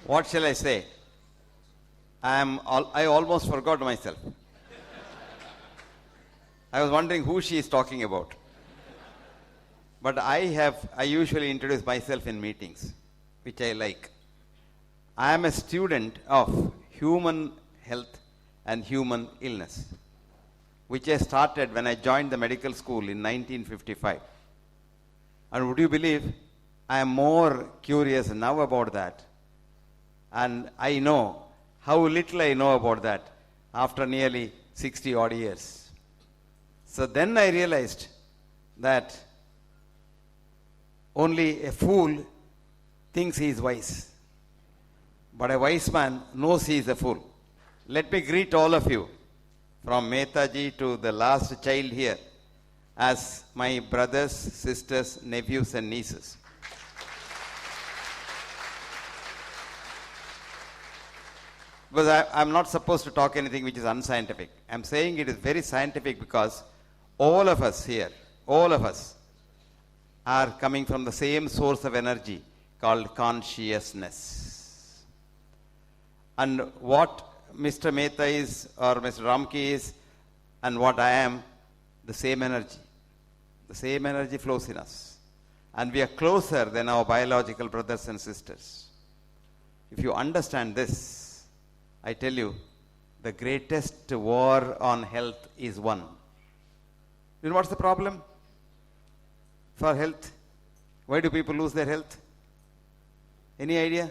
What shall I say? I almost forgot myself. I was wondering who she is talking about. But I usually introduce myself in meetings, which I like. I am a student of human health and human illness, which I started when I joined the medical school in 1955. And would you believe, I am more curious now about that. And I know how little I know about that after nearly 60 odd years. So then I realized that only a fool thinks he is wise. But a wise man knows he is a fool. Let me greet all of you, from Mehtaji to the last child here, as my brothers, sisters, nephews and nieces. Because I'm not supposed to talk anything which is unscientific. I'm saying it is very scientific because all of us here, all of us, are coming from the same source of energy called consciousness. And what Mr. Mehta is or Mr. Ramki is and what I am, the same energy. The same energy flows in us. And we are closer than our biological brothers and sisters. If you understand this, I tell you, the greatest war on health is won. You know what's the problem for health? Why do people lose their health? Any idea?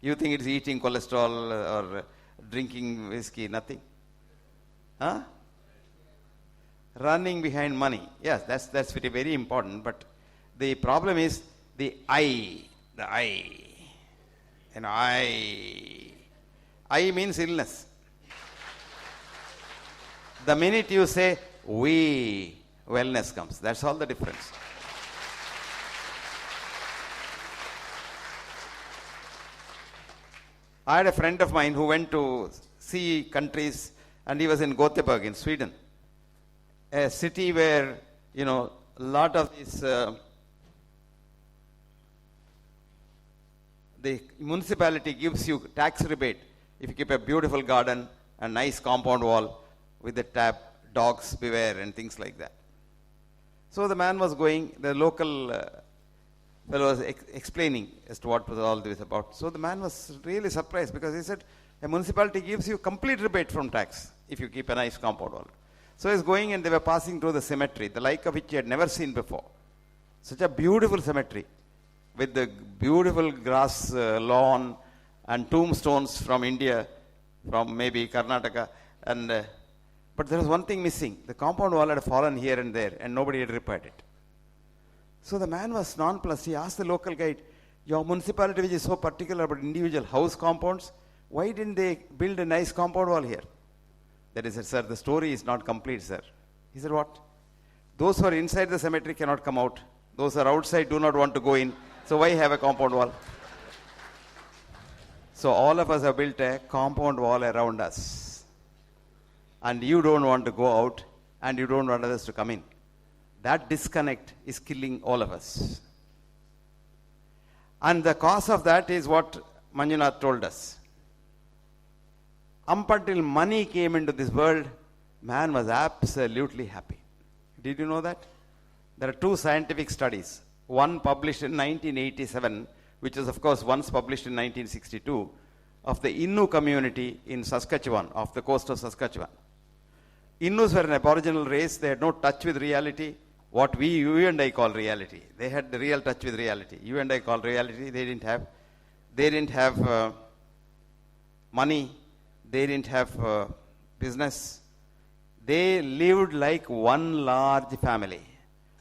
You think it's eating cholesterol or drinking whiskey? Nothing. Huh? Running behind money. Yes, that's very, very important. But the problem is the I. The I. And I means illness. The minute you say we, wellness comes. That's all the difference. I had a friend of mine who went to see countries, and he was in Gothenburg in Sweden, a city where, a lot of these, the municipality gives you tax rebate if you keep a beautiful garden, a nice compound wall with a tap, dogs beware and things like that. So the man was going, the local fellow was explaining as to what was all this about. So the man was really surprised because he said, a municipality gives you complete rebate from tax if you keep a nice compound wall. So he's going and they were passing through the cemetery, the like of which he had never seen before. Such a beautiful cemetery with the beautiful grass lawn and tombstones from India, from maybe Karnataka. But there was one thing missing. The compound wall had fallen here and there and nobody had repaired it. So the man was nonplussed. He asked the local guide, your municipality which is so particular about individual house compounds, why didn't they build a nice compound wall here? That he said, sir, the story is not complete, sir. He said, what? Those who are inside the cemetery cannot come out. Those who are outside do not want to go in. So why have a compound wall? So all of us have built a compound wall around us. And you don't want to go out and you don't want others to come in. That disconnect is killing all of us. And the cause of that is what Manjunath told us. Up until money came into this world, man was absolutely happy. Did you know that? There are two scientific studies. One published in 1987, which is of course once published in 1962, of the Innu community in Saskatchewan, off the coast of Saskatchewan. Innus were an aboriginal race. They had no touch with reality. What you and I call reality. They had the real touch with reality. You and I call reality. They didn't have. They didn't have money. They didn't have business. They lived like one large family.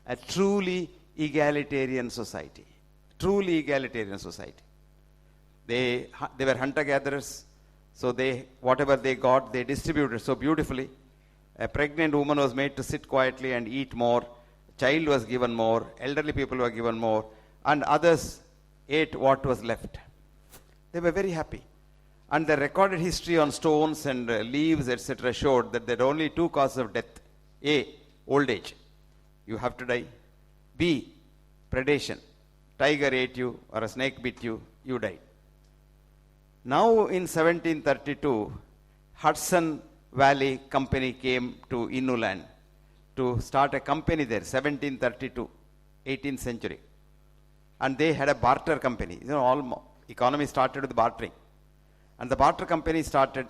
A truly egalitarian society. Truly egalitarian society. They were hunter-gatherers. So whatever they got, they distributed so beautifully. A pregnant woman was made to sit quietly and eat more. Child was given more. Elderly people were given more. And others ate what was left. They were very happy. And the recorded history on stones and leaves, etc., showed that there are only two causes of death. A, old age. You have to die. B, predation. Tiger ate you or a snake bit you, you died. Now in 1732, Hudson Valley Company came to Innuland to start a company there, 1732, 18th century. And they had a barter company. You know, all economy started with bartering. And the barter company started,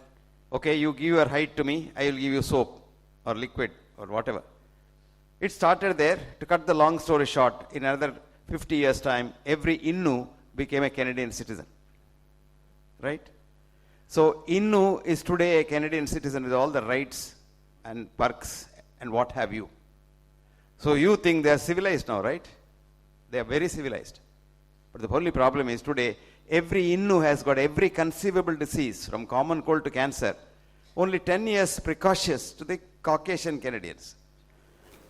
okay, you give your hide to me, I will give you soap or liquid or whatever. It started there. To cut the long story short, in another 50 years' time, every Innu became a Canadian citizen. Right? So Innu is today a Canadian citizen with all the rights and perks and what have you. So you think they are civilized now, right? They are very civilized. But the only problem is today, every Innu has got every conceivable disease from common cold to cancer. Only 10 years precocious to the Caucasian Canadians.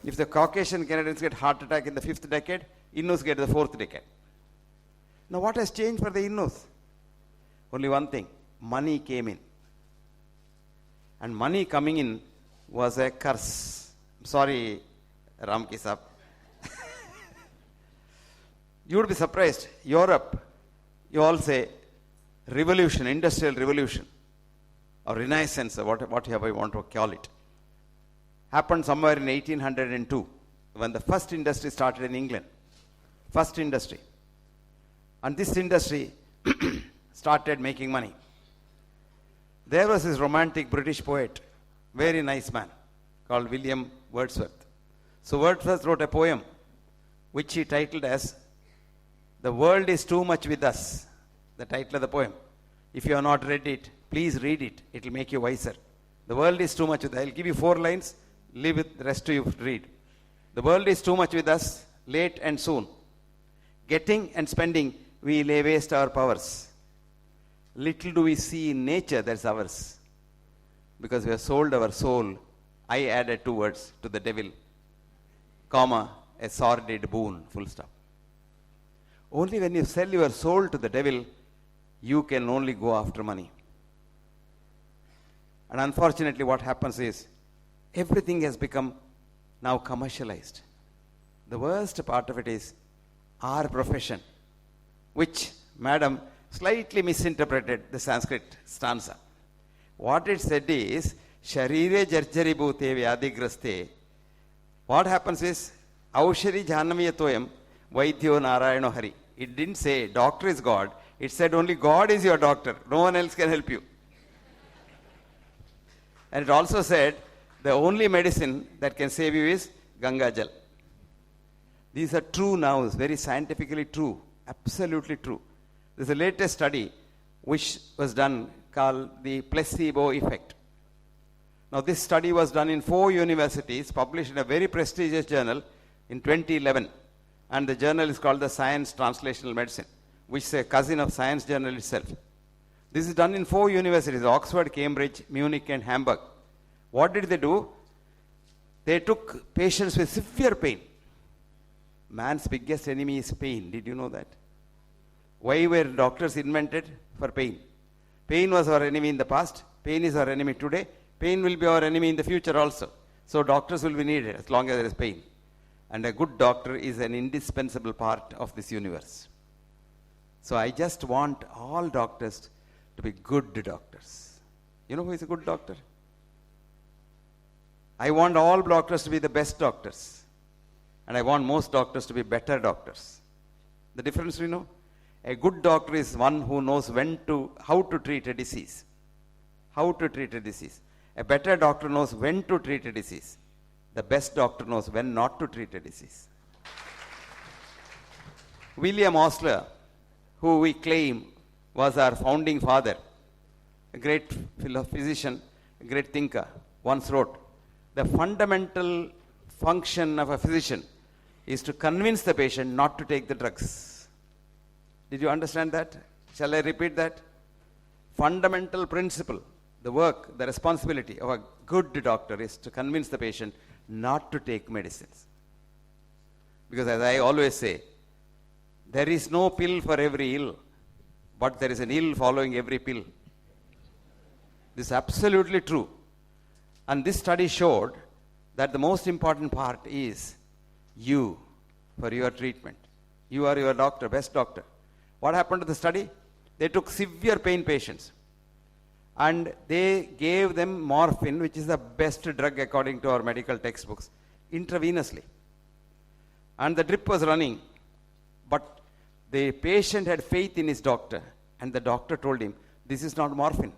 If the Caucasian Canadians get heart attack in the 5th decade, Innus get the 4th decade. Now what has changed for the Innus? Only one thing. Money came in. And money coming in was a curse. I'm sorry, Ramki Saab. You would be surprised. Europe, you all say revolution, industrial revolution, or renaissance, or whatever you want to call it, happened somewhere in 1802 when the first industry started in England. First industry. And this industry started making money. There was this romantic British poet, very nice man, called William Wordsworth. So Wordsworth wrote a poem which he titled as "The World is Too Much With Us," the title of the poem. If you have not read it, please read it. It will make you wiser. The world is too much with us. I will give you 4 lines. Leave it, the rest to you read. The world is too much with us, late and soon. Getting and spending, we lay waste our powers. Little do we see in nature that's ours. Because we have sold our soul. I added 2 words to the devil, comma, a sordid boon, full stop. Only when you sell your soul to the devil, you can only go after money. And unfortunately, what happens is, everything has become now commercialized. The worst part of it is our profession, which, madam, slightly misinterpreted the Sanskrit stanza. What it said is, Sharire jarjari bhute vyadigraste. What happens is, Aushari Janamiyatoyam Vaidyo Narayano Hari. It didn't say doctor is God. It said only God is your doctor. No one else can help you. And it also said the only medicine that can save you is Ganga Jal. These are true now, very scientifically true, absolutely true. There's a latest study which was done called the placebo effect. Now this study was done in 4 universities, published in a very prestigious journal in 2011. And the journal is called the Science Translational Medicine, which is a cousin of Science Journal itself. This is done in 4 universities, Oxford, Cambridge, Munich and Hamburg. What did they do? They took patients with severe pain. Man's biggest enemy is pain. Did you know that? Why were doctors invented? For pain. Pain was our enemy in the past. Pain is our enemy today. Pain will be our enemy in the future also. So doctors will be needed as long as there is pain. And a good doctor is an indispensable part of this universe. So I just want all doctors to be good doctors. You know who is a good doctor? I want all doctors to be the best doctors. And I want most doctors to be better doctors. The difference we know? A good doctor is one who knows how to treat a disease. How to treat a disease. A better doctor knows when to treat a disease. The best doctor knows when not to treat a disease. William Osler, who we claim was our founding father, a great physician, a great thinker, once wrote, the fundamental function of a physician is to convince the patient not to take the drugs. Did you understand that? Shall I repeat that? Fundamental principle, the work, the responsibility of a good doctor is to convince the patient not to take medicines. Because as I always say, there is no pill for every ill, but there is an ill following every pill. This is absolutely true. And this study showed that the most important part is you for your treatment. You are your doctor, best doctor. What happened to the study? They took severe pain patients and they gave them morphine, which is the best drug according to our medical textbooks, intravenously. And the drip was running, but the patient had faith in his doctor, and the doctor told him, this is not morphine.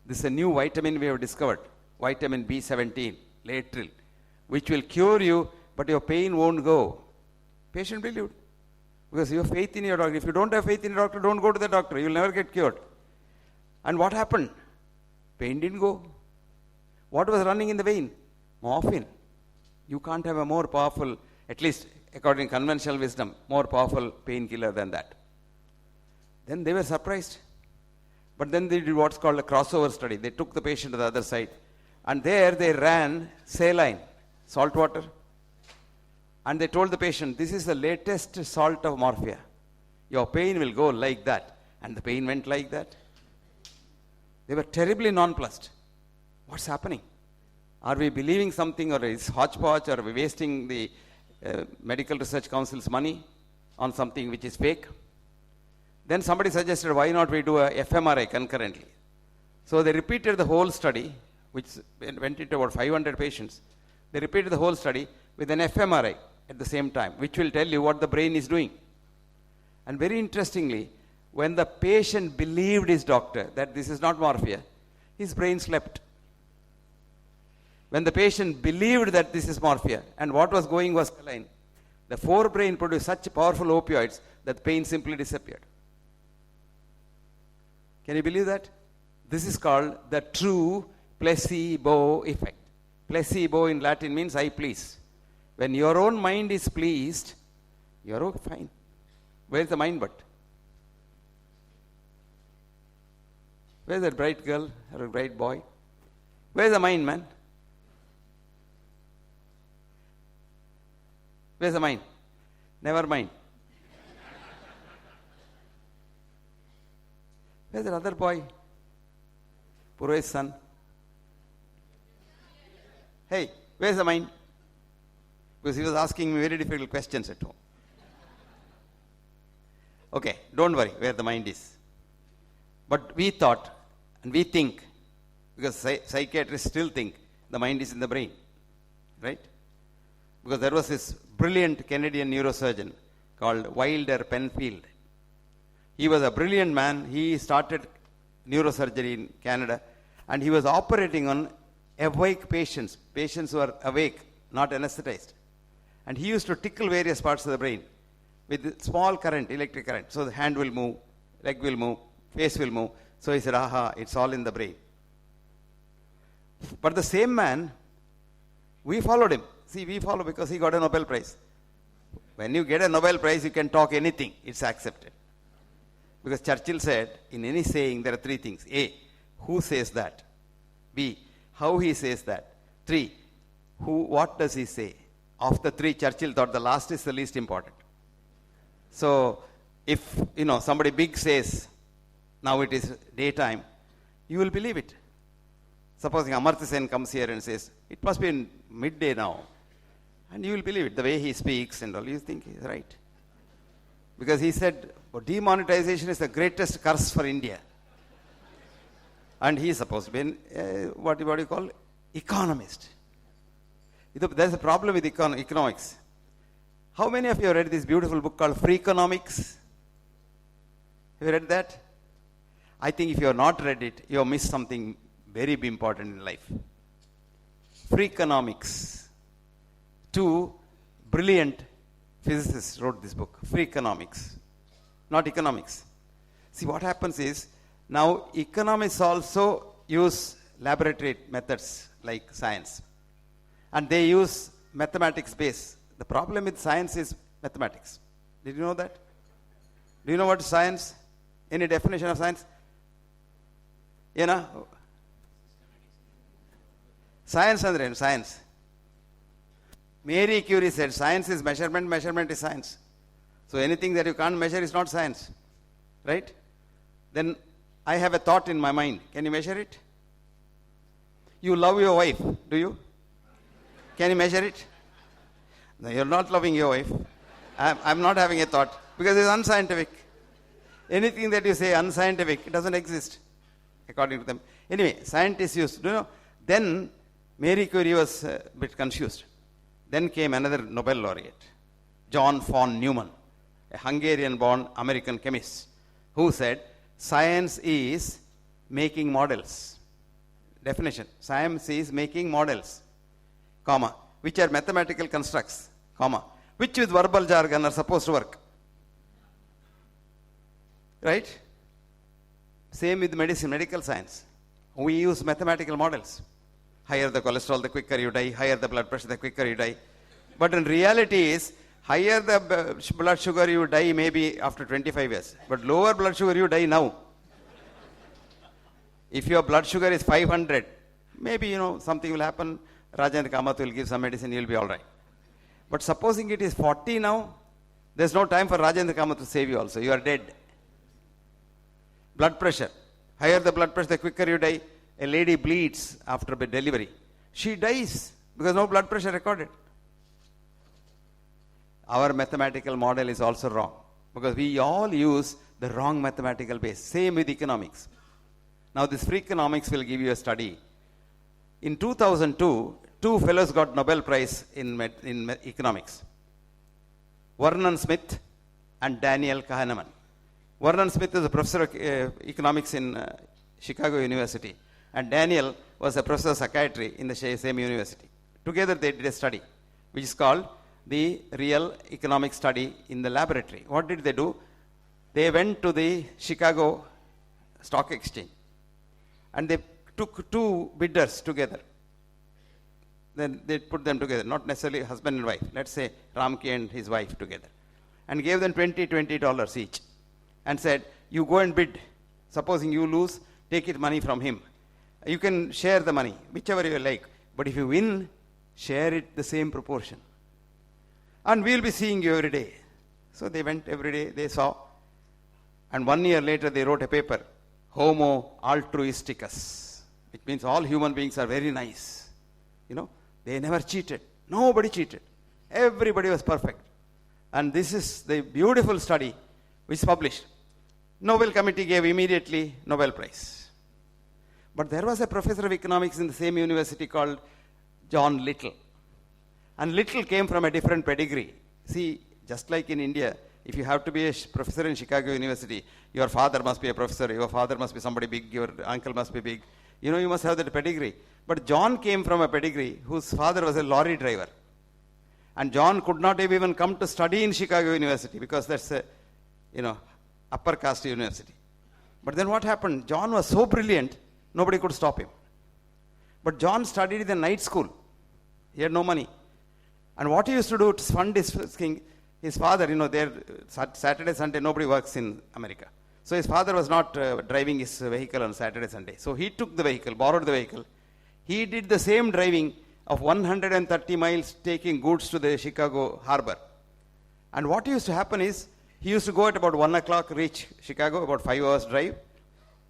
This is a new vitamin we have discovered, vitamin B17, lateral, which will cure you, but your pain won't go. Patient believed, because you have faith in your doctor. If you don't have faith in your doctor, don't go to the doctor. You will never get cured. And what happened? Pain didn't go. What was running in the vein? Morphine. You can't have a more powerful, at least according to conventional wisdom, more powerful painkiller than that. Then they were surprised. But then they did what's called a crossover study. They took the patient to the other side, and there they ran saline, salt water. And they told the patient, this is the latest salt of morphia. Your pain will go like that. And the pain went like that. They were terribly nonplussed. What's happening? Are we believing something, or is hodgepodge, or are we wasting the Medical Research Council's money on something which is fake? Then somebody suggested, why not we do a fMRI concurrently? So they repeated the whole study, which went into about 500 patients. They repeated the whole study with an fMRI at the same time, which will tell you what the brain is doing. And very interestingly, when the patient believed his doctor that this is not morphia, his brain slept. When the patient believed that this is morphia and what was going was saline, the forebrain produced such powerful opioids that the pain simply disappeared. Can you believe that? This is called the true placebo effect. Placebo in Latin means I please. When your own mind is pleased, you're fine. Where's the mind but? Where's that bright girl or a bright boy? Where's the mind, man? Where's the mind? Never mind. Where's that other boy? Purohit's son. Hey, where's the mind? Because he was asking me very difficult questions at home. Okay, don't worry where the mind is. But we thought, and we think, because psychiatrists still think the mind is in the brain, right? Because there was this brilliant Canadian neurosurgeon called Wilder Penfield. He was a brilliant man. He started neurosurgery in Canada, and he was operating on awake patients, patients who are awake, not anesthetized. And he used to tickle various parts of the brain with small current, electric current. So the hand will move, leg will move, face will move. So he said, aha, it's all in the brain. But the same man, we followed him. See, we follow because he got a Nobel Prize. When you get a Nobel Prize, you can talk anything. It's accepted. Because Churchill said, in any saying, there are three things. A, who says that? B, how he says that? 3, what does he say? Of the 3, Churchill thought the last is the least important. So, if, somebody big says, now it is daytime, you will believe it. Supposing Amartya Sen comes here and says, it must be in midday now. And you will believe it. The way he speaks and all, you think he's right. Because he said, demonetization is the greatest curse for India. And he is supposed to be what do you call? Economist. There's a problem with economics. How many of you have read this beautiful book called Freakonomics? Have you read that? I think if you have not read it, you have missed something very important in life. Freakonomics. 2 brilliant physicists wrote this book, Freakonomics, not economics. See, what happens is, now economists also use laboratory methods like science. And they use mathematics base. The problem with science is mathematics. Did you know that? Do you know what is science? Any definition of science? Science andre science. Marie Curie said, science is measurement, measurement is science. So anything that you can't measure is not science. Right? Then I have a thought in my mind. Can you measure it? You love your wife, do you? Can you measure it? No, you're not loving your wife. I'm not having a thought because it's unscientific. Anything that you say unscientific, it doesn't exist, according to them. Anyway, scientists used, then Marie Curie was a bit confused. Then came another Nobel laureate, John von Neumann, a Hungarian-born American chemist, who said, science is making models. Definition, science is making models, comma, which are mathematical constructs, comma, which with verbal jargon are supposed to work. Right? Same with medicine, medical science. We use mathematical models. Higher the cholesterol, the quicker you die. Higher the blood pressure, the quicker you die. But in reality is, higher the blood sugar you die maybe after 25 years. But lower blood sugar you die now. If your blood sugar is 500, maybe, something will happen. Rajendra Kamath will give some medicine, you'll be all right. But supposing it is 40 now, there's no time for Rajendra Kamath to save you also. You are dead. Blood pressure. Higher the blood pressure, the quicker you die. A lady bleeds after delivery. She dies because no blood pressure recorded. Our mathematical model is also wrong because we all use the wrong mathematical base. Same with economics. Now this free economics will give you a study. In 2002, two fellows got Nobel Prize in economics. Vernon Smith and Daniel Kahneman. Vernon Smith is a professor of economics in Chicago University, and Daniel was a professor of psychiatry in the same university. Together they did a study, which is called the Real Economic Study in the Laboratory. What did they do? They went to the Chicago Stock Exchange, and they took two bidders together. Then they put them together, not necessarily husband and wife. Let's say Ramki and his wife together, and gave them $20 each. And said, you go and bid. Supposing you lose, take it money from him. You can share the money, whichever you like. But if you win, share it the same proportion. And we'll be seeing you every day. So they went every day, they saw. And 1 year later, they wrote a paper, Homo altruisticus, which means all human beings are very nice. They never cheated. Nobody cheated. Everybody was perfect. And this is the beautiful study which is published. Nobel Committee gave immediately Nobel Prize. But there was a professor of economics in the same university called John Little. And Little came from a different pedigree. See, just like in India, if you have to be a professor in Chicago University, your father must be a professor, your father must be somebody big, your uncle must be big. You must have that pedigree. But John came from a pedigree whose father was a lorry driver. And John could not have even come to study in Chicago University because that's a upper caste university. But then what happened? John was so brilliant, nobody could stop him. But John studied in the night school. He had no money. And what he used to do to fund his father, there Saturday, Sunday, nobody works in America. So his father was not driving his vehicle on Saturday, Sunday. So he took the vehicle, borrowed the vehicle. He did the same driving of 130 miles taking goods to the Chicago harbor. And what used to happen is, he used to go at about 1 o'clock, reach Chicago, about 5 hours drive.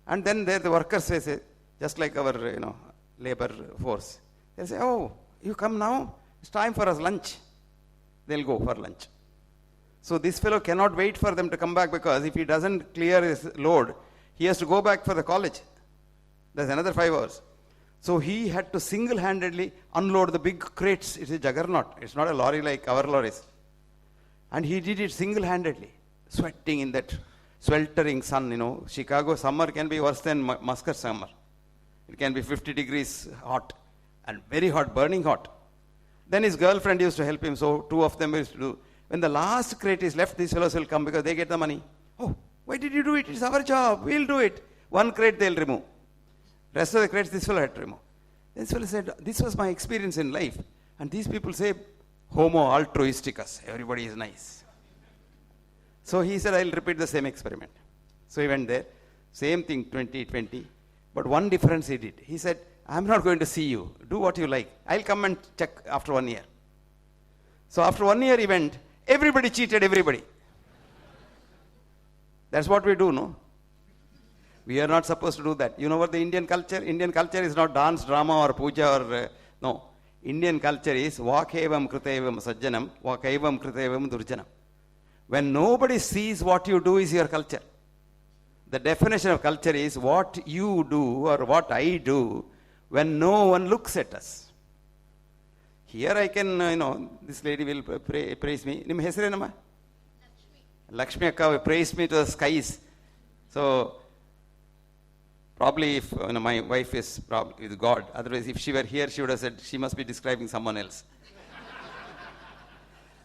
And then there the workers say, just like our, labor force. They say, oh, you come now? It's time for us lunch. They'll go for lunch. So this fellow cannot wait for them to come back because if he doesn't clear his load, he has to go back for the college. There's another 5 hours. So he had to single-handedly unload the big crates. It's a juggernaut. It's not a lorry like our lorries. And he did it single-handedly, sweating in that sweltering sun. Chicago summer can be worse than Muscat summer. It can be 50 degrees hot and very hot, burning hot. Then his girlfriend used to help him, so two of them used to do. When the last crate is left, these fellows will come because they get the money. Oh, why did you do it? It's our job. We'll do it. One crate they'll remove. Rest of the crates this fellow had to remove. This fellow said, this was my experience in life. And these people say, Homo altruisticus. Everybody is nice. So he said, I'll repeat the same experiment. So he went there. Same thing, 2020. But one difference he did. He said, I'm not going to see you. Do what you like. I'll come and check after 1 year. So after 1 year he went. Everybody cheated everybody. That's what we do, no? We are not supposed to do that. You know what the Indian culture? Indian culture is not dance, drama or puja or... no. Indian culture is Vakevam Kritevam Sajjanam, Vakevam Kritevam Durjanam. When nobody sees what you do is your culture. The definition of culture is what you do or what I do when no one looks at us. Here I can, this lady will praise me. ನಿಮ್ಮ ಹೆಸರೇನಮ್ಮ? Lakshmi akka will praise me to the skies. So, probably if my wife is probably with God, otherwise if she were here, she would have said she must be describing someone else.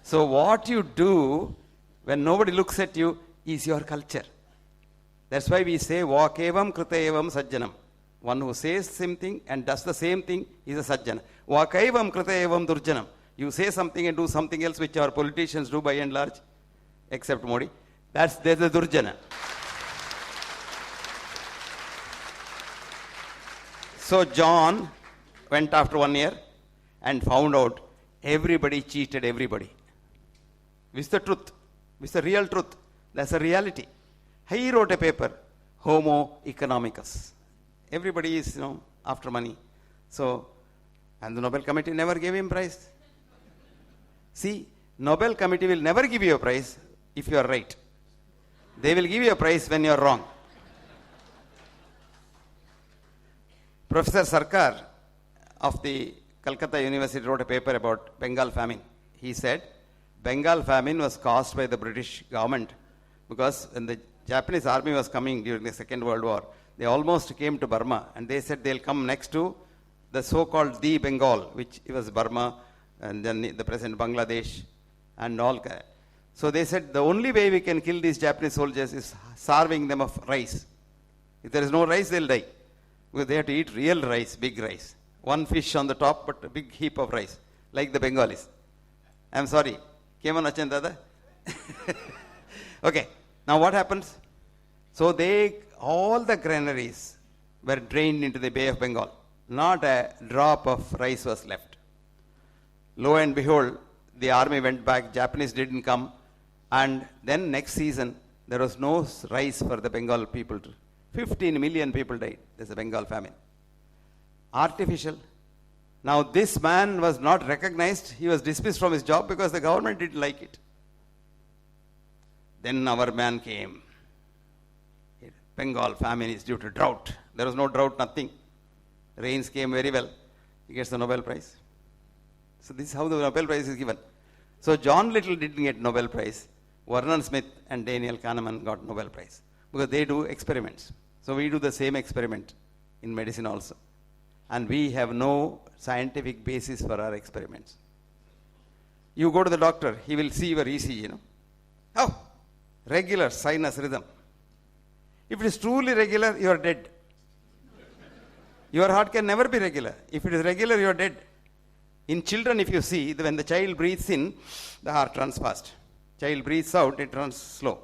So what you do when nobody looks at you is your culture. That's why we say, Vakevam kritayevam sajjanam. One who says something and does the same thing is a sajjana. Vakaivam kritayevam durjanam. You say something and do something else, which our politicians do by and large, except Modi. There's a durjana. So John went after 1 year and found out everybody cheated everybody. This is the truth. This is the real truth. That's a reality. He wrote a paper, Homo economicus. Everybody is, after money. So, and the Nobel Committee never gave him prize. See, Nobel Committee will never give you a prize if you are right. They will give you a prize when you are wrong. Professor Sarkar of the Calcutta University wrote a paper about Bengal famine. He said, Bengal famine was caused by the British government because when the Japanese army was coming during the Second World War, they almost came to Burma and they said they'll come next to the so-called the Bengal, which was Burma and then the present Bangladesh and all. So they said the only way we can kill these Japanese soldiers is starving them of rice. If there is no rice, they'll die. Because they have to eat real rice, big rice. One fish on the top, but a big heap of rice, like the Bengalis. I'm sorry. Came on Achandada? Okay. Now what happens? So all the granaries were drained into the Bay of Bengal. Not a drop of rice was left. Lo and behold, the army went back, Japanese didn't come, and then next season, there was no rice for the Bengal people. 15 million people died. There's a Bengal famine. Artificial. Now this man was not recognized. He was dismissed from his job because the government didn't like it. Then our man came. Bengal famine is due to drought. There was no drought, nothing. Rains came very well. He gets the Nobel Prize. So this is how the Nobel Prize is given. So John Little didn't get Nobel Prize. Vernon Smith and Daniel Kahneman got Nobel Prize because they do experiments. So we do the same experiment in medicine also. And we have no scientific basis for our experiments. You go to the doctor, he will see your ECG, Oh, regular sinus rhythm. If it is truly regular, you are dead. Your heart can never be regular. If it is regular, you are dead. In children, if you see, when the child breathes in, the heart runs fast. Child breathes out, it runs slow.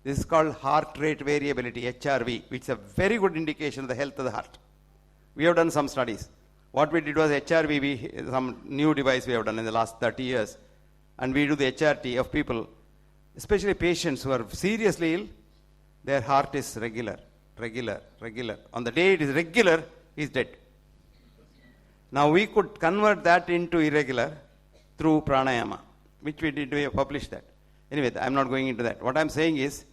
This is called heart rate variability, HRV, which is a very good indication of the health of the heart. We have done some studies. What we did was HRV, some new device we have done in the last 30 years. And we do the HRT of people, especially patients who are seriously ill, their heart is regular. On the day it is regular, he is dead. Now we could convert that into irregular through pranayama, which we did, we have published that. Anyway, I'm not going into that. What I'm saying is,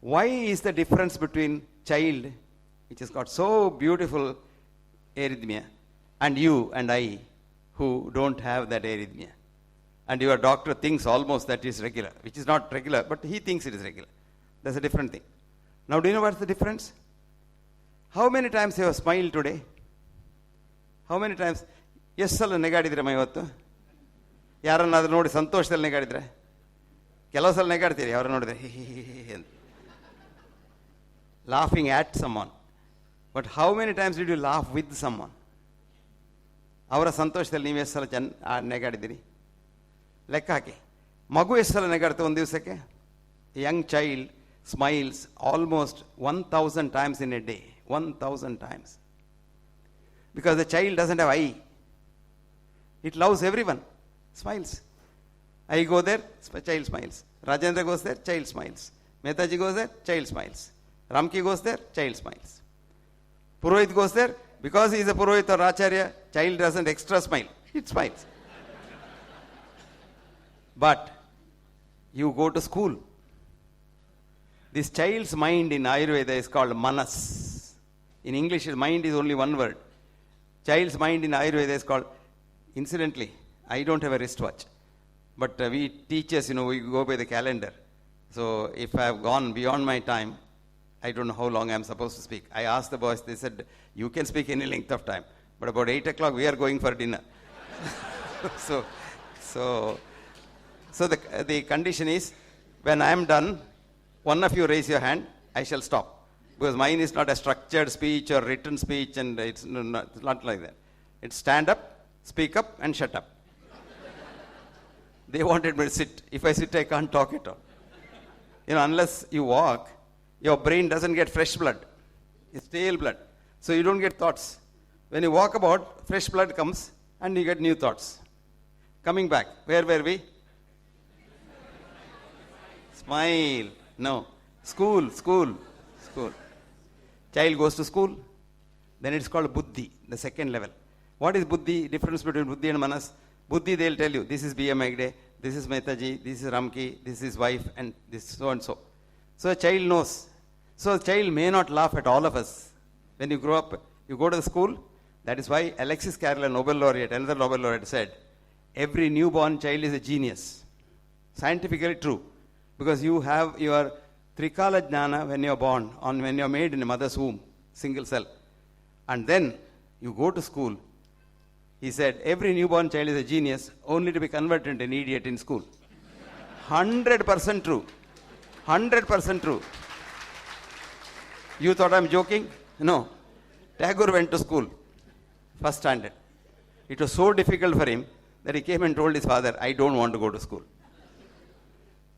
why is the difference between child, which has got so beautiful arrhythmia, and you and I, who don't have that arrhythmia? And your doctor thinks almost that is regular, which is not regular, but he thinks it is regular. That's a different thing. Now, do you know what's the difference? How many times you have smiled today? How many times? ಎಷ್ಟು ಸಲ ನೆಗಾಡಿದ್ರಮ್ಮ ಇವತ್ತು? ಯಾರನ್ನಾದ್ರೂ ನೋಡಿ ಸಂತೋಷದಲ್ಲಿ ನೆಗಾಡಿದ್ರೆ? ಕೆಲವು ಸಲ ನೆಗಾಡ್ತೀರಿ ಅವ್ರು ನೋಡಿದ್ರೆ ಅಂತ. Laughing at someone. But how many times did you laugh with someone? ಅವರ ಸಂತೋಷದಲ್ಲಿ ನೀವು ಎಷ್ಟು ಸಲ ನೆಗಾಡಿದ್ದೀರಿ? ಲೆಕ್ಕ ಹಾಕಿ. ಮಗು ಎಷ್ಟು ಸಲ ನೆಗಾಡ್ತೇವೆ ಒಂದು ದಿವಸಕ್ಕೆ? Young child smiles almost 1,000 times in a day. 1,000 times. Because the child doesn't have eye. It loves everyone. Smiles. I go there, child smiles. Rajendra goes there, child smiles. Mehtaji goes there, child smiles. Ramki goes there, child smiles. Purohit goes there, because he is a Purohit or Acharya, child doesn't extra smile. It smiles. But you go to school. This child's mind in Ayurveda is called manas. In English, mind is only one word. Child's mind in Ayurveda is called, incidentally, I don't have a wristwatch. But we teachers, we go by the calendar. So if I have gone beyond my time, I don't know how long I'm supposed to speak. I asked the boys, they said, you can speak any length of time. But about 8 o'clock, we are going for dinner. So the condition is, when I am done, one of you raise your hand, I shall stop. Because mine is not a structured speech or written speech, and it's not like that. It's stand up, speak up, and shut up. They wanted me to sit. If I sit, I can't talk at all. Unless you walk, your brain doesn't get fresh blood. It's stale blood. So you don't get thoughts. When you walk about, fresh blood comes, and you get new thoughts. Coming back, where were we? Smile. No. School. Child goes to school. Then it's called buddhi, the second level. What is buddhi? Difference between buddhi and manas. Buddhi, they'll tell you, this is B.M. Hegde, this is Mehtaji, this is Ramki, this is wife, and this so and so. So a child knows. So a child may not laugh at all of us. When you grow up, you go to the school. That is why Alexis Carrel, Nobel laureate, another Nobel laureate, said, every newborn child is a genius. Scientifically true. Because you have your Trikala Jnana when you're born, when you're made in a mother's womb, single cell. And then you go to school. He said, every newborn child is a genius, only to be converted into an idiot in school. 100% true. 100% true. You thought I'm joking? No. Tagore went to school, first standard. It was so difficult for him that he came and told his father, I don't want to go to school.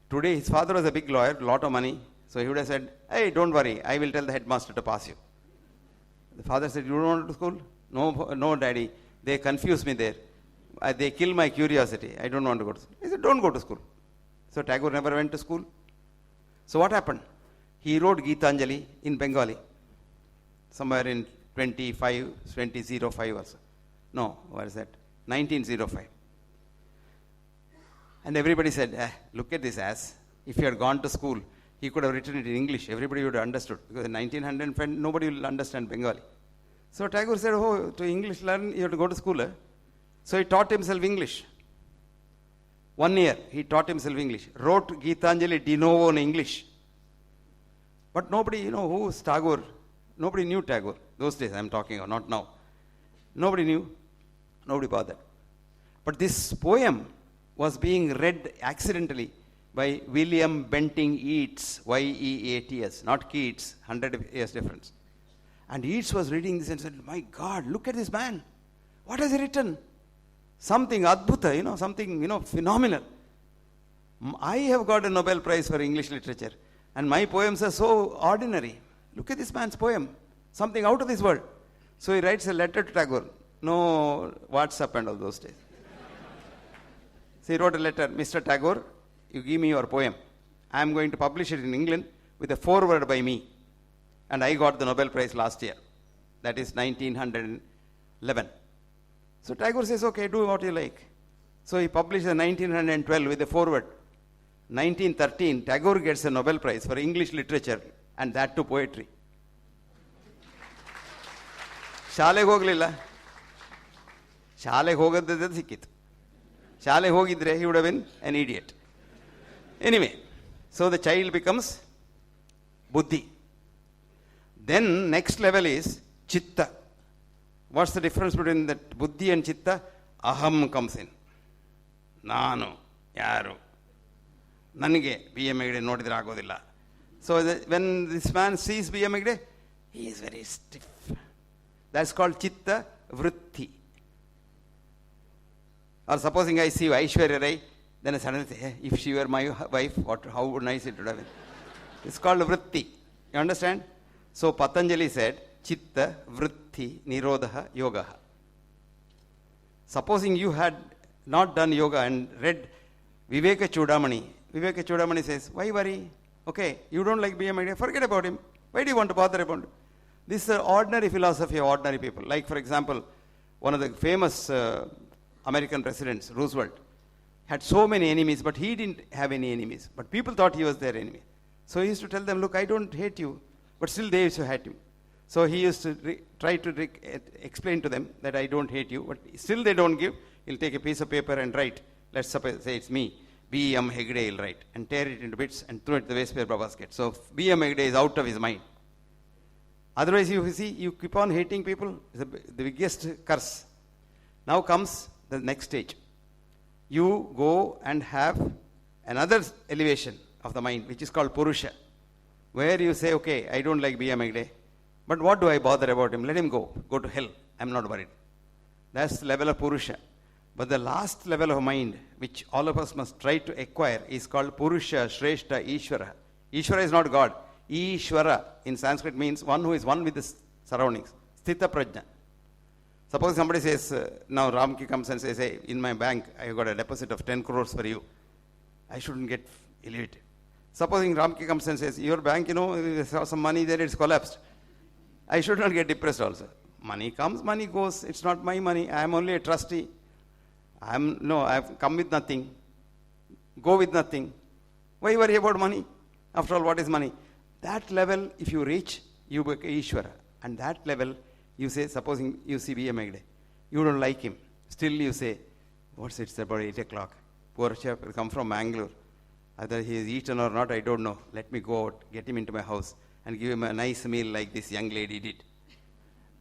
Today, his father was a big lawyer, lot of money. So he would have said, hey, don't worry, I will tell the headmaster to pass you. The father said, you don't want to go to school? No, daddy. They confuse me there. They kill my curiosity. I don't want to go to school. He said, don't go to school. So Tagore never went to school. So what happened? He wrote Gitanjali in Bengali, somewhere in 2005 or so. No, what is that? 1905. And everybody said, look at this ass. If he had gone to school, he could have written it in English. Everybody would have understood. Because in 1900, nobody will understand Bengali. So Tagore said, to English learn, you have to go to school. So he taught himself English. 1 year, he taught himself English. Wrote Gitanjali de novo in English. But nobody, who is Tagore? Nobody knew Tagore. Those days I'm talking about, not now. Nobody knew. Nobody bothered. But this poem was being read accidentally by William Benting Yeats, Y-E-A-T-S, not Keats, 100 years difference. And Yeats was reading this and said, my God, look at this man. What has he written? Something adbhuta, something, phenomenal. I have got a Nobel Prize for English literature. And my poems are so ordinary. Look at this man's poem. Something out of this world. So he writes a letter to Tagore. No WhatsApp and all those days. So he wrote a letter, Mr. Tagore, you give me your poem. I am going to publish it in England with a foreword by me. And I got the Nobel Prize last year. That is 1911. So Tagore says, okay, do what you like. So he published in 1912 with a foreword. 1913, Tagore gets a Nobel Prize for English literature, and that too poetry. ಶಾಲೆಗೆ ಹೋಗಲಿಲ್ಲ. ಶಾಲೆಗೆ ಹೋಗದ್ದೇ ಸಿಕ್ಕಿತ್ತು. ಶಾಲೆಗೆ ಹೋಗಿದ್ರೆ he would have been an idiot. Anyway, so the child becomes buddhi. Then next level is chitta. What's the difference between that buddhi and chitta? Aham comes in. ನಾನು ಯಾರು, ನನಗೆ B.M. Hegde ನೋಡಿದ್ರೆ ಆಗೋದಿಲ್ಲ. So when this man sees B.M. Hegde, he is very stiff. That's called chitta vritti. Or supposing I see Aishwarya Rai, then I suddenly say, hey, if she were my wife, how nice it would have been. It's called vritti. You understand? So Patanjali said, chitta vritti nirodha yoga. Supposing you had not done yoga and read Viveka Chudamani. Viveka Chudamani says, why worry? Okay, you don't like B.M. Hegde, forget about him. Why do you want to bother about him? This is the ordinary philosophy of ordinary people. Like, for example, one of the famous American presidents, Roosevelt, had so many enemies, but he didn't have any enemies. But people thought he was their enemy. So he used to tell them, look, I don't hate you, but still they used to hate him. So he used to try to explain to them that I don't hate you, but still they don't give. He'll take a piece of paper and write. Let's suppose, say it's me, B.M. Hegde, he'll write, and tear it into bits and throw it to the waste paper basket. So B.M. Hegde is out of his mind. Otherwise, you see, you keep on hating people, it's the biggest curse. Now comes the next stage. You go and have another elevation of the mind, which is called Purusha, where you say, okay, I don't like B.M. Hegde, but what do I bother about him? Let him go to hell. I'm not worried. That's the level of Purusha. But the last level of mind, which all of us must try to acquire, is called Purusha, Shrestha, Ishvara. Ishvara is not God. Ishvara in Sanskrit means one who is one with the surroundings. Sthita Prajna. Suppose somebody says, now Ramki comes and says, hey, in my bank, I got a deposit of 10 crores for you. I shouldn't get elevated. Supposing Ramki comes and says, your bank, there's some money there, it's collapsed. I should not get depressed also. Money comes, money goes. It's not my money. I am only a trustee. I've come with nothing. Go with nothing. Why worry about money? After all, what is money? That level, if you reach, you become Ishvara. And that level, you say, supposing you see B.M. Hegde, you don't like him. Still you say, what's it? It's about 8 o'clock. Poor chap will come from Mangalore. Either he has eaten or not, I don't know. Let me go out, get him into my house, and give him a nice meal like this young lady did.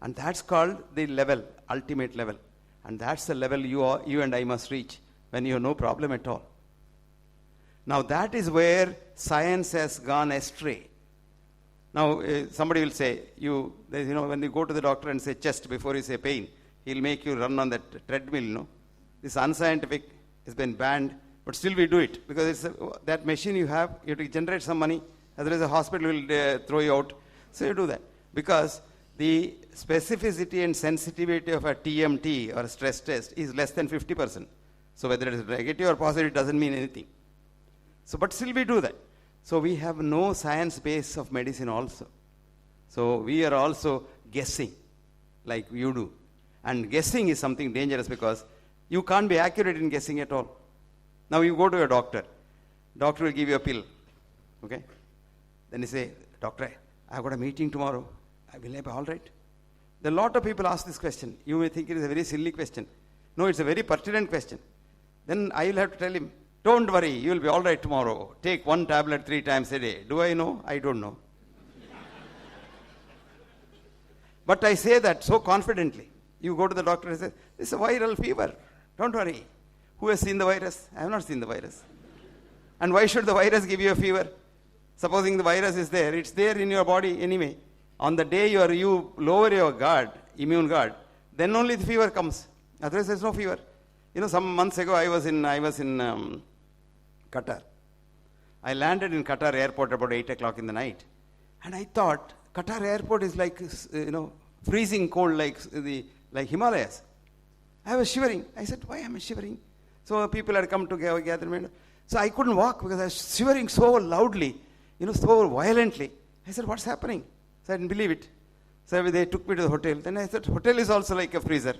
And that's called the level, ultimate level. And that's the level you and I must reach when you have no problem at all. Now that is where science has gone astray. Now somebody will say, when you go to the doctor and say chest before you say pain, he'll make you run on that treadmill, This unscientific has been banned, but still we do it because it's that machine you have to generate some money. Otherwise the hospital will throw you out. So you do that because the specificity and sensitivity of a TMT or a stress test is less than 50%. So whether it is negative or positive, it doesn't mean anything. So, but still we do that. So we have no science base of medicine also. So we are also guessing like you do. And guessing is something dangerous because you can't be accurate in guessing at all. Now you go to a doctor. Doctor will give you a pill. Okay? Then you say, doctor, I've got a meeting tomorrow. Will I be all right? There are a lot of people ask this question. You may think it is a very silly question. No, it's a very pertinent question. Then I will have to tell him, don't worry, you will be all right tomorrow. Take one tablet 3 times a day. Do I know? I don't know. But I say that so confidently. You go to the doctor and say, this is a viral fever. Don't worry. Who has seen the virus? I have not seen the virus. And why should the virus give you a fever? Supposing the virus is there, it's there in your body anyway. On the day you lower your guard, immune guard, then only the fever comes. Otherwise, there's no fever. Some months ago, I was in Qatar. I landed in Qatar airport about 8 o'clock in the night. And I thought, Qatar airport is like, freezing cold like Himalayas. I was shivering. I said, why am I shivering? So people had come to gather. So I couldn't walk because I was shivering so loudly, so violently. I said, what's happening? So I didn't believe it. So they took me to the hotel. Then I said, hotel is also like a freezer.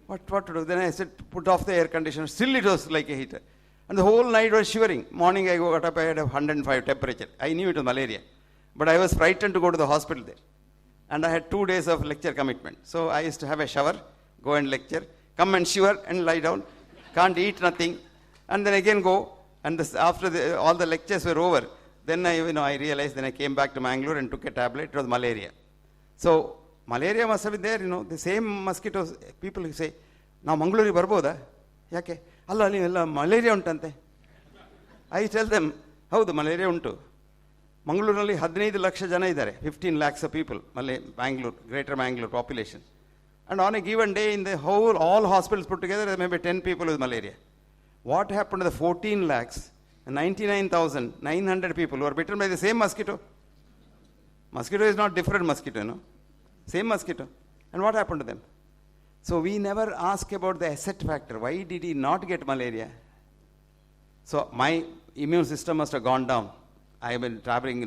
What to do? Then I said, put off the air conditioner. Still it was like a heater. And the whole night was shivering. Morning I got up, I had 105 temperature. I knew it was malaria. But I was frightened to go to the hospital there. And I had 2 days of lecture commitment. So I used to have a shower, go and lecture, come and shiver and lie down. Can't eat nothing. And then again go. And after all the lectures were over, then I realized, then I came back to Mangalore and took a tablet. It was malaria. So malaria must have been there, the same mosquitoes. People who say, now Mangalore barboda? Yake? Alla malaria untante. I tell them, how the malaria untu? Mangalore 15 lakhs jana idare, 15 lakhs of people, Bangalore, greater Mangalore population. And on a given day, in the whole, all hospitals put together, there may be 10 people with malaria. What happened to the 14 lakhs? 99,900 people who are bitten by the same mosquito. Mosquito is not different mosquito, Same mosquito. And what happened to them? So we never ask about the asset factor. Why did he not get malaria? So my immune system must have gone down. I have been traveling,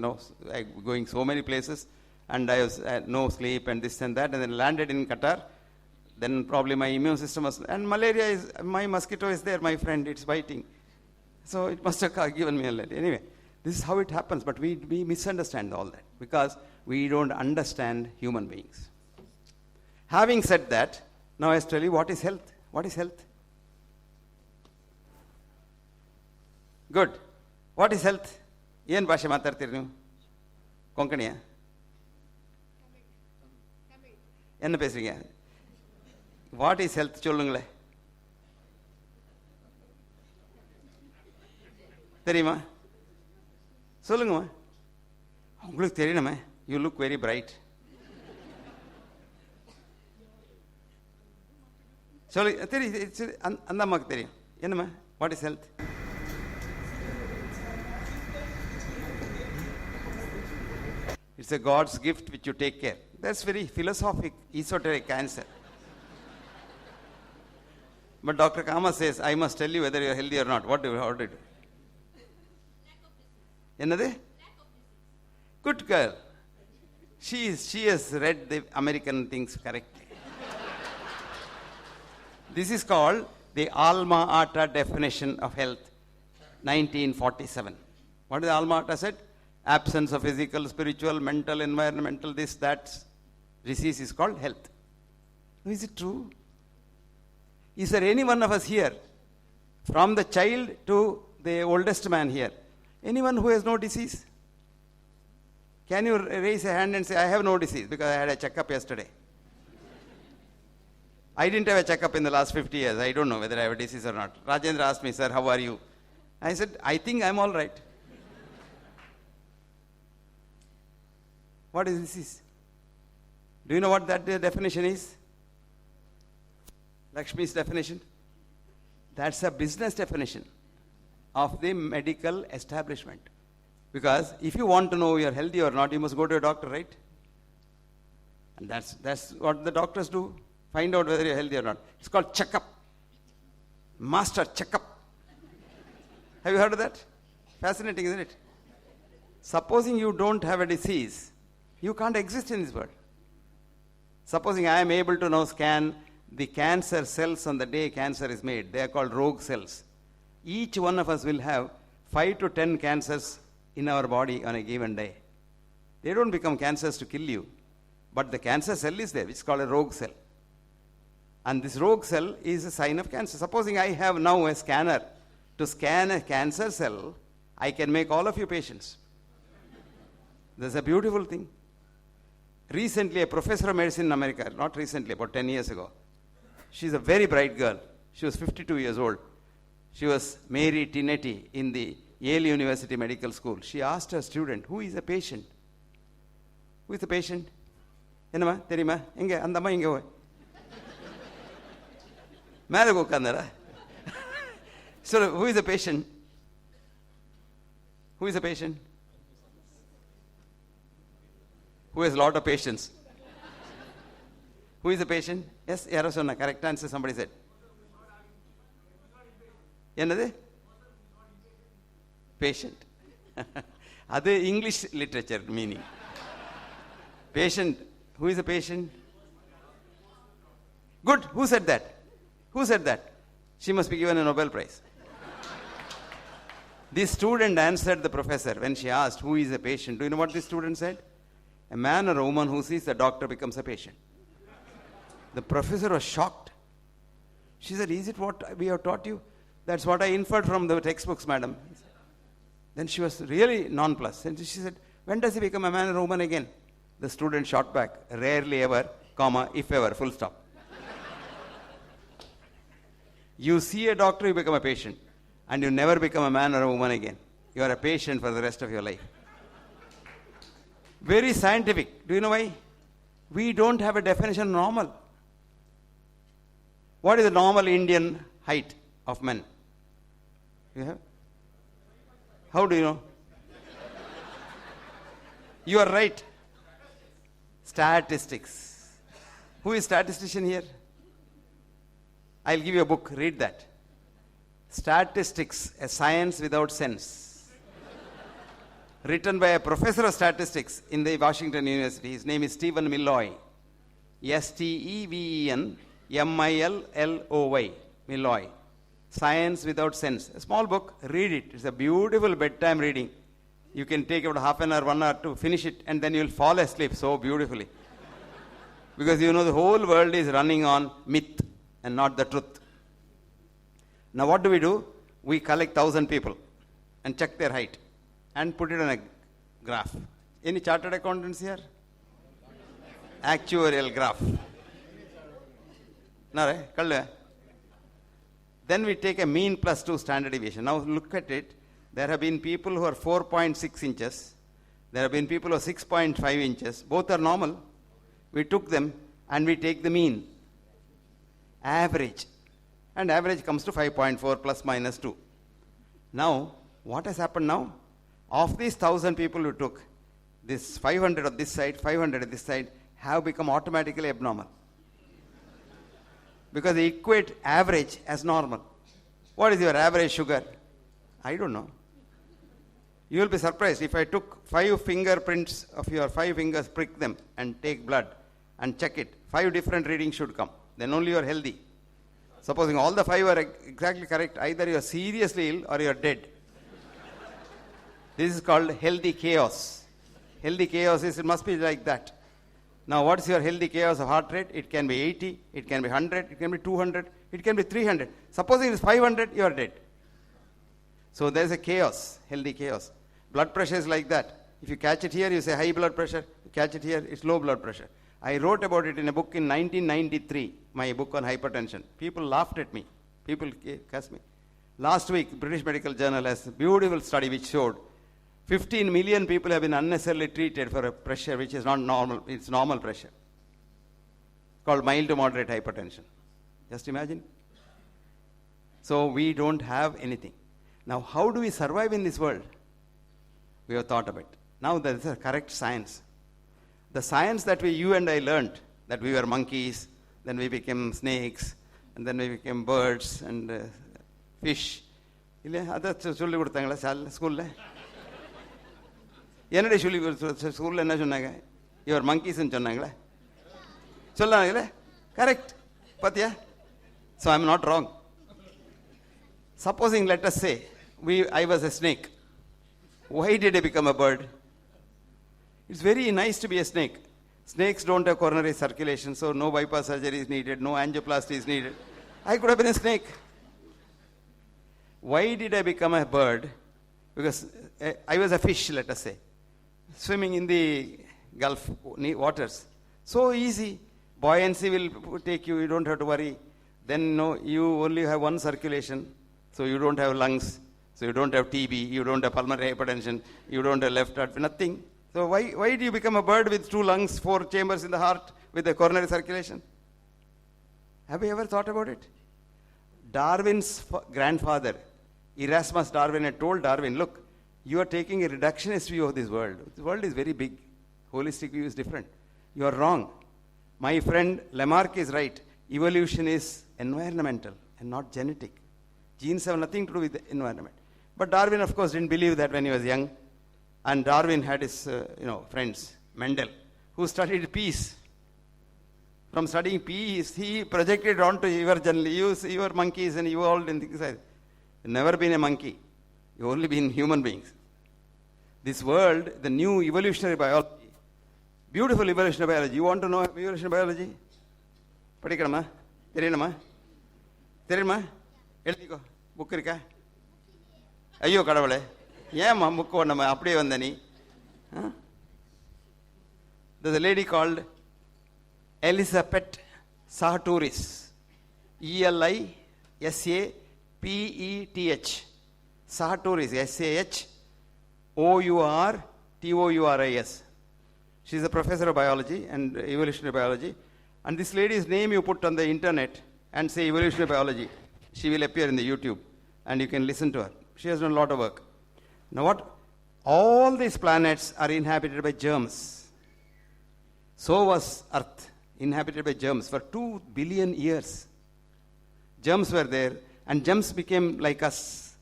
going so many places, and I was no sleep and this and that, and then landed in Qatar. Then probably my immune system was, and malaria is, my mosquito is there, my friend, it's biting. So it must have given me a letter. Anyway, This is how it happens, but we misunderstand all that because we don't understand human beings. Having said that, now I tell you what is health. What is health? Good. What is health? ಏನು ಭಾಷೆ ಮಾತಾಡ್ತೀರಿ ನೀವು? ಕೊಂಕಣಿಯ? என்ன பேசுறீங்க? What is health? சொல்லுங்களே. தெரியுமா? சொல்லுங்கம்மா. உங்களுக்கு தெரியணுமே. You look very bright. சொல்லு, தெரியும், அந்த அம்மாவுக்கு தெரியும். என்னம்மா? What is health? It's a God's gift which you take care. That's very philosophic, esoteric answer. But Dr. Kama says, I must tell you whether you're healthy or not. What do you do? Another? Good girl. She has read the American things correctly. This is called the Alma Ata definition of health, 1947. What is the Alma Ata said? Absence of physical, spiritual, mental, environmental, this, that. Disease is called health. Is it true? Is there any one of us here, from the child to the oldest man here, anyone who has no disease? Can you raise a hand and say, I have no disease because I had a checkup yesterday? I didn't have a checkup in the last 50 years. I don't know whether I have a disease or not. Rajendra asked me, sir, how are you? I said, I think I'm all right. What is disease? Do you know what that definition is? Lakshmi's definition? That's a business definition of the medical establishment. Because if you want to know you're healthy or not, you must go to a doctor, right? And that's what the doctors do. Find out whether you're healthy or not. It's called checkup. Master checkup. Have you heard of that? Fascinating, isn't it? Supposing you don't have a disease, you can't exist in this world. Supposing I am able to now scan the cancer cells on the day cancer is made. They are called rogue cells. Each one of us will have 5 to 10 cancers in our body on a given day. They don't become cancers to kill you, but the cancer cell is there, which is called a rogue cell. And this rogue cell is a sign of cancer. Supposing I have now a scanner to scan a cancer cell, I can make all of you patients. That's a beautiful thing. Recently, a professor of medicine in America, not recently, about 10 years ago, she's a very bright girl. She was 52 years old. She was Mary Tinetti in the Yale University Medical School. She asked her student, who is a patient? Who is the patient? என்னம்மா தெரியுமா? எங்க அந்த அம்மா எங்க போய் மேலே உட்கார்ந்தாரா? So who is the patient? Who is the patient? Who has a lot of patience? Who is the patient? Yes, யாரோ சொன்னா. Correct answer somebody said. என்னது? Patient. அது English literature meaning. Patient. Who is a patient? Good. Who said that? Who said that? She must be given a Nobel Prize. This student answered the professor when she asked, who is a patient? Do you know what this student said? A man or a woman who sees the doctor becomes a patient. The professor was shocked. She said, is it what we have taught you? That's what I inferred from the textbooks, madam. Then she was really nonplussed. And she said, when does he become a man or a woman again? The student shot back, rarely ever, comma, if ever, full stop. You see a doctor, you become a patient. And you never become a man or a woman again. You are a patient for the rest of your life. Very scientific. Do you know why? We don't have a definition of normal. What is the normal Indian height of men? You have? How do you know? You are right. Statistics. Who is statistician here? I'll give you a book. Read that. Statistics, a science without sense. Written by a professor of statistics in the Washington University. His name is Stephen Milloy. S-T-E-V-E-N-M-I-L-L-O-Y. Milloy. Science Without Sense. A small book. Read it. It's a beautiful bedtime reading. You can take about half an hour, 1 hour to finish it, and then you'll fall asleep so beautifully. Because you know the whole world is running on myth and not the truth. Now what do? We collect 1,000 people and check their height and put it on a graph. Any chartered accountants here? Actuarial graph. No, then we take a mean plus 2 standard deviation. Now look at it. There have been people who are 4.6 inches. There have been people who are 6.5 inches. Both are normal. We took them and we take the mean. Average. And average comes to 5.4 plus minus 2. Now, what has happened now? Of these 1,000 people who took, this 500 on this side, 500 on this side, have become automatically abnormal. Because they equate average as normal. What is your average sugar? I don't know. You will be surprised if I took 5 fingerprints of your 5 fingers, prick them and take blood and check it. 5 different readings should come. Then only you are healthy. Supposing all the 5 are exactly correct, either you are seriously ill or you are dead. This is called healthy chaos. Healthy chaos is, it must be like that. Now what is your healthy chaos of heart rate? It can be 80, it can be 100, it can be 200, it can be 300. Supposing it is 500, you are dead. So there is a chaos, healthy chaos. Blood pressure is like that. If you catch it here, you say high blood pressure. You catch it here, it's low blood pressure. I wrote about it in a book in 1993, my book on hypertension. People laughed at me. People cursed me. Last week, British Medical Journal has a beautiful study which showed 15 million people have been unnecessarily treated for a pressure which is not normal. It's normal pressure. Called mild to moderate hypertension. Just imagine. So we don't have anything. Now how do we survive in this world? We have thought about it. Now there is a correct science. The science that you and I learned, that we were monkeys, then we became snakes, and then we became birds and fish. That's சொல்லி கொடுத்தாங்களா ஸ்கூல்ல? என்னடி சொல்லி ஸ்கூல்ல என்ன சொன்னாங்க? Your மங்கீஸ்ன்னு சொன்னாங்களே? சொல்லாங்களே? Correct. பாத்தியா? So I'm not wrong. Supposing, let us say, I was a snake. Why did I become a bird? It's very nice to be a snake. Snakes don't have coronary circulation, so no bypass surgery is needed, no angioplasty is needed. I could have been a snake. Why did I become a bird? Because I was a fish, let us say, swimming in the Gulf waters. So easy. Buoyancy will take you, you don't have to worry. Then no, you only have one circulation, so you don't have lungs, so you don't have TB, you don't have pulmonary hypertension, you don't have left heart, nothing. So why do you become a bird with 2 lungs, 4 chambers in the heart with a coronary circulation? Have you ever thought about it? Darwin's grandfather, Erasmus Darwin, had told Darwin, look, you are taking a reductionist view of this world. This world is very big. Holistic view is different. You are wrong. My friend Lamarck is right. Evolution is environmental and not genetic. Genes have nothing to do with the environment. But Darwin, of course, didn't believe that when he was young. And Darwin had his friends, Mendel, who studied peas. From studying peas, he projected onto your monkeys and you all didn't think so. You've never been a monkey. You've only been human beings. This world, the new evolutionary biology, beautiful evolutionary biology. You want to know evolutionary biology? படிக்கணுமா? தெரியணுமா? தெரியுமா? எழுதிக்கோ. Book இருக்கா? ஐயோ கடவுளே, ஏம்மா book ஒன்றுமா அப்படியே வந்த நீ? There's a lady called Elizabeth Sahatouris. Elisapeth. Sahatouris. Sahoutouris. She's a professor of biology and evolutionary biology. And this lady's name you put on the internet and say evolutionary biology. She will appear in the YouTube and you can listen to her. She has done a lot of work. Now what? All these planets are inhabited by germs. So was Earth, inhabited by germs for 2 billion years. Germs were there and germs became like us,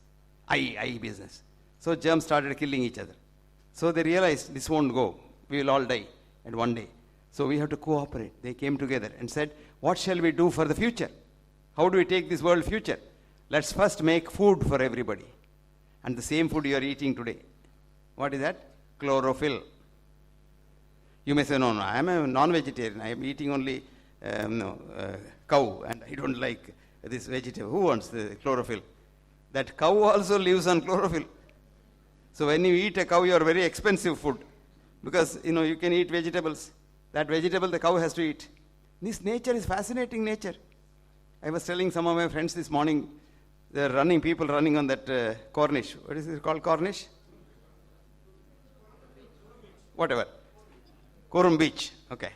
I business. So germs started killing each other. So they realized this won't go. We will all die at one day. So we have to cooperate. They came together and said, what shall we do for the future? How do we take this world future? Let's first make food for everybody. And the same food you are eating today. What is that? Chlorophyll. You may say, no, I am a non-vegetarian. I am eating only cow, and I don't like this vegetable. Who wants the chlorophyll? That cow also lives on chlorophyll. So when you eat a cow, you are very expensive food, because you can eat vegetables. That vegetable the cow has to eat. This nature is fascinating nature. I was telling some of my friends this morning, there are people running on that Corniche. What is it called, Corniche? Whatever. Coram Beach, okay,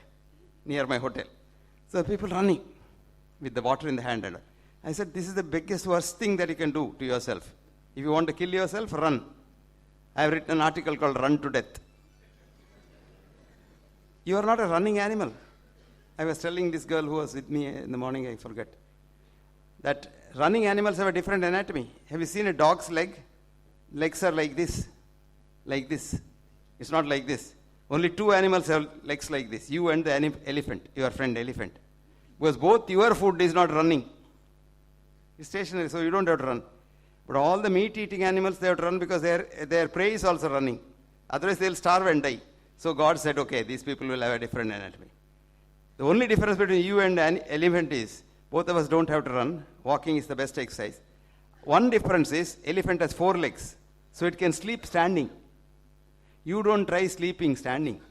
near my hotel. So people running with the water in the hand. And I said, this is the biggest, worst thing that you can do to yourself. If you want to kill yourself, run. I have written an article called Run to Death. You are not a running animal. I was telling this girl who was with me in the morning, I forget, that running animals have a different anatomy. Have you seen a dog's leg? Legs are like this. Like this. It's not like this. Only two animals have legs like this. You and the elephant, your friend elephant. Because both your food is not running. It's stationary, so you don't have to run. But all the meat-eating animals, they have to run because their prey is also running. Otherwise, they'll starve and die. So God said, okay, these people will have a different anatomy. The only difference between you and an elephant is, both of us don't have to run. Walking is the best exercise. One difference is, elephant has 4 legs, so it can sleep standing. You don't try sleeping standing,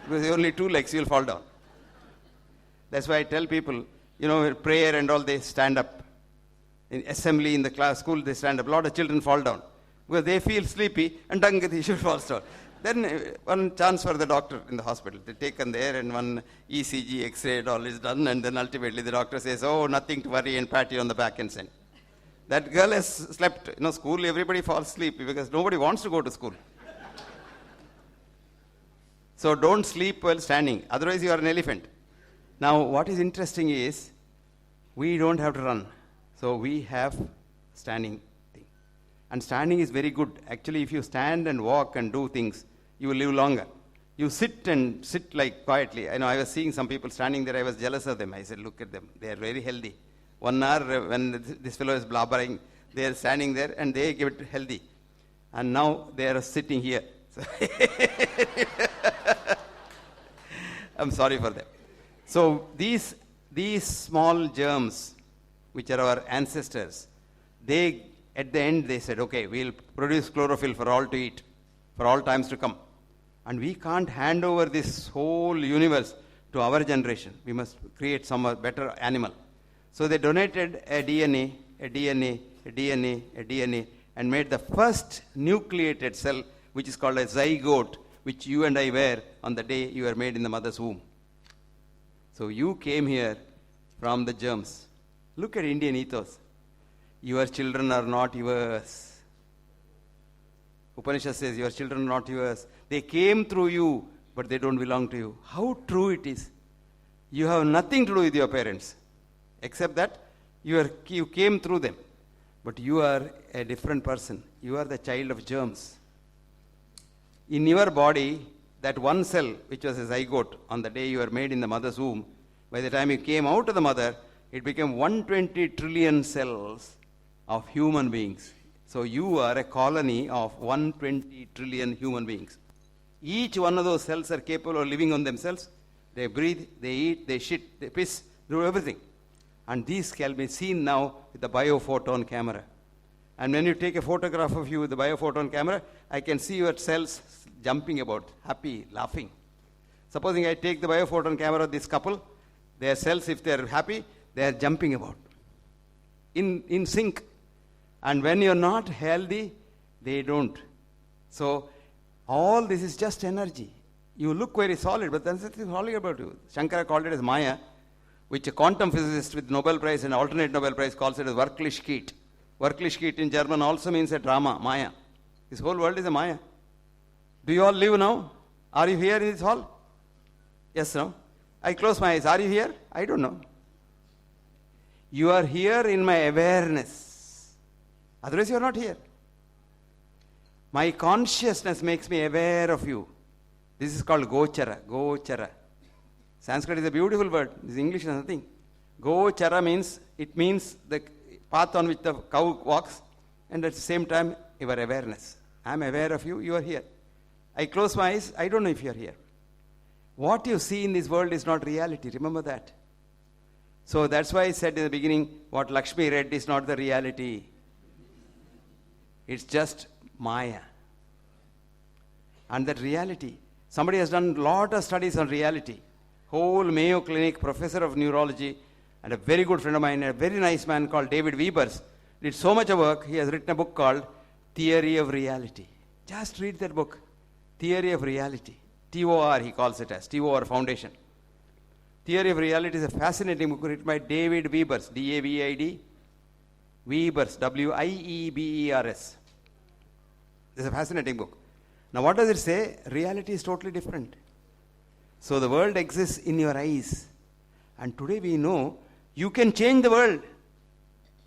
because only 2 legs, you'll fall down. That's why I tell people, prayer and all, they stand up. In assembly, in the class, school, they stand up. A lot of children fall down, because they feel sleepy, and the issue falls down. Then one chance for the doctor in the hospital. They take them there, and one ECG, X-ray, and all is done, and then ultimately the doctor says, oh, nothing to worry, and pat you on the back and send. That girl has slept. School, everybody falls asleep, because nobody wants to go to school. So don't sleep while standing, otherwise you are an elephant. Now, what is interesting is, we don't have to run. So we have standing thing. And standing is very good. Actually, if you stand and walk and do things, you will live longer. You sit like quietly. I was seeing some people standing there, I was jealous of them. I said, look at them, they are very healthy. 1 hour when this fellow is blabbering, they are standing there and they give it healthy. And now they are sitting here. I'm sorry for them. So these small germs, which are our ancestors, at the end they said, okay, we'll produce chlorophyll for all to eat, for all times to come. And we can't hand over this whole universe to our generation. We must create some better animal. So they donated a DNA, and made the first nucleated cell, which is called a zygote, which you and I were on the day you were made in the mother's womb. So you came here from the germs. Look at Indian ethos. Your children are not yours. Upanishad says, your children are not yours. They came through you, but they don't belong to you. How true it is. You have nothing to do with your parents, except that you came through them. But you are a different person. You are the child of germs. In your body, that one cell, which was a zygote, on the day you were made in the mother's womb, by the time you came out of the mother, it became 120 trillion cells of human beings. So you are a colony of 120 trillion human beings. Each one of those cells are capable of living on themselves. They breathe, they eat, they shit, they piss, do everything. And these can be seen now with the biophoton camera. And when you take a photograph of you with the biophoton camera, I can see your cells jumping about, happy, laughing. Supposing I take the biophoton camera of this couple, their cells, if they are happy, they are jumping about in sync. And when you are not healthy, they don't. So all this is just energy. You look very solid, but there's nothing solid about you. Shankara called it as Maya, which a quantum physicist with Nobel Prize and alternate Nobel Prize calls it as Wirklichkeit. Wirklichkeit in German also means a drama, Maya. This whole world is a Maya. Do you all live now? Are you here in this hall? Yes, no? I close my eyes. Are you here? I don't know. You are here in my awareness. Otherwise, you are not here. My consciousness makes me aware of you. This is called gochara. Gochara. Sanskrit is a beautiful word. This English is nothing. Gochara means the path on which the cow walks, and at the same time, your awareness. I'm aware of you, you are here. I close my eyes, I don't know if you are here. What you see in this world is not reality, remember that. So that's why I said in the beginning, what Lakshmi read is not the reality. It's just Maya. And that reality, somebody has done a lot of studies on reality. Whole Mayo Clinic professor of neurology and a very good friend of mine, a very nice man called David Wiebers, did so much of work, he has written a book called Theory of Reality. Just read that book, Theory of Reality. TOR he calls it as, TOR Foundation. Theory of Reality is a fascinating book written by David Wiebers, D-A-V-I-D, Wiebers, W-I-E-B-E-R-S. It's a fascinating book. Now what does it say? Reality is totally different. So the world exists in your eyes. And today we know you can change the world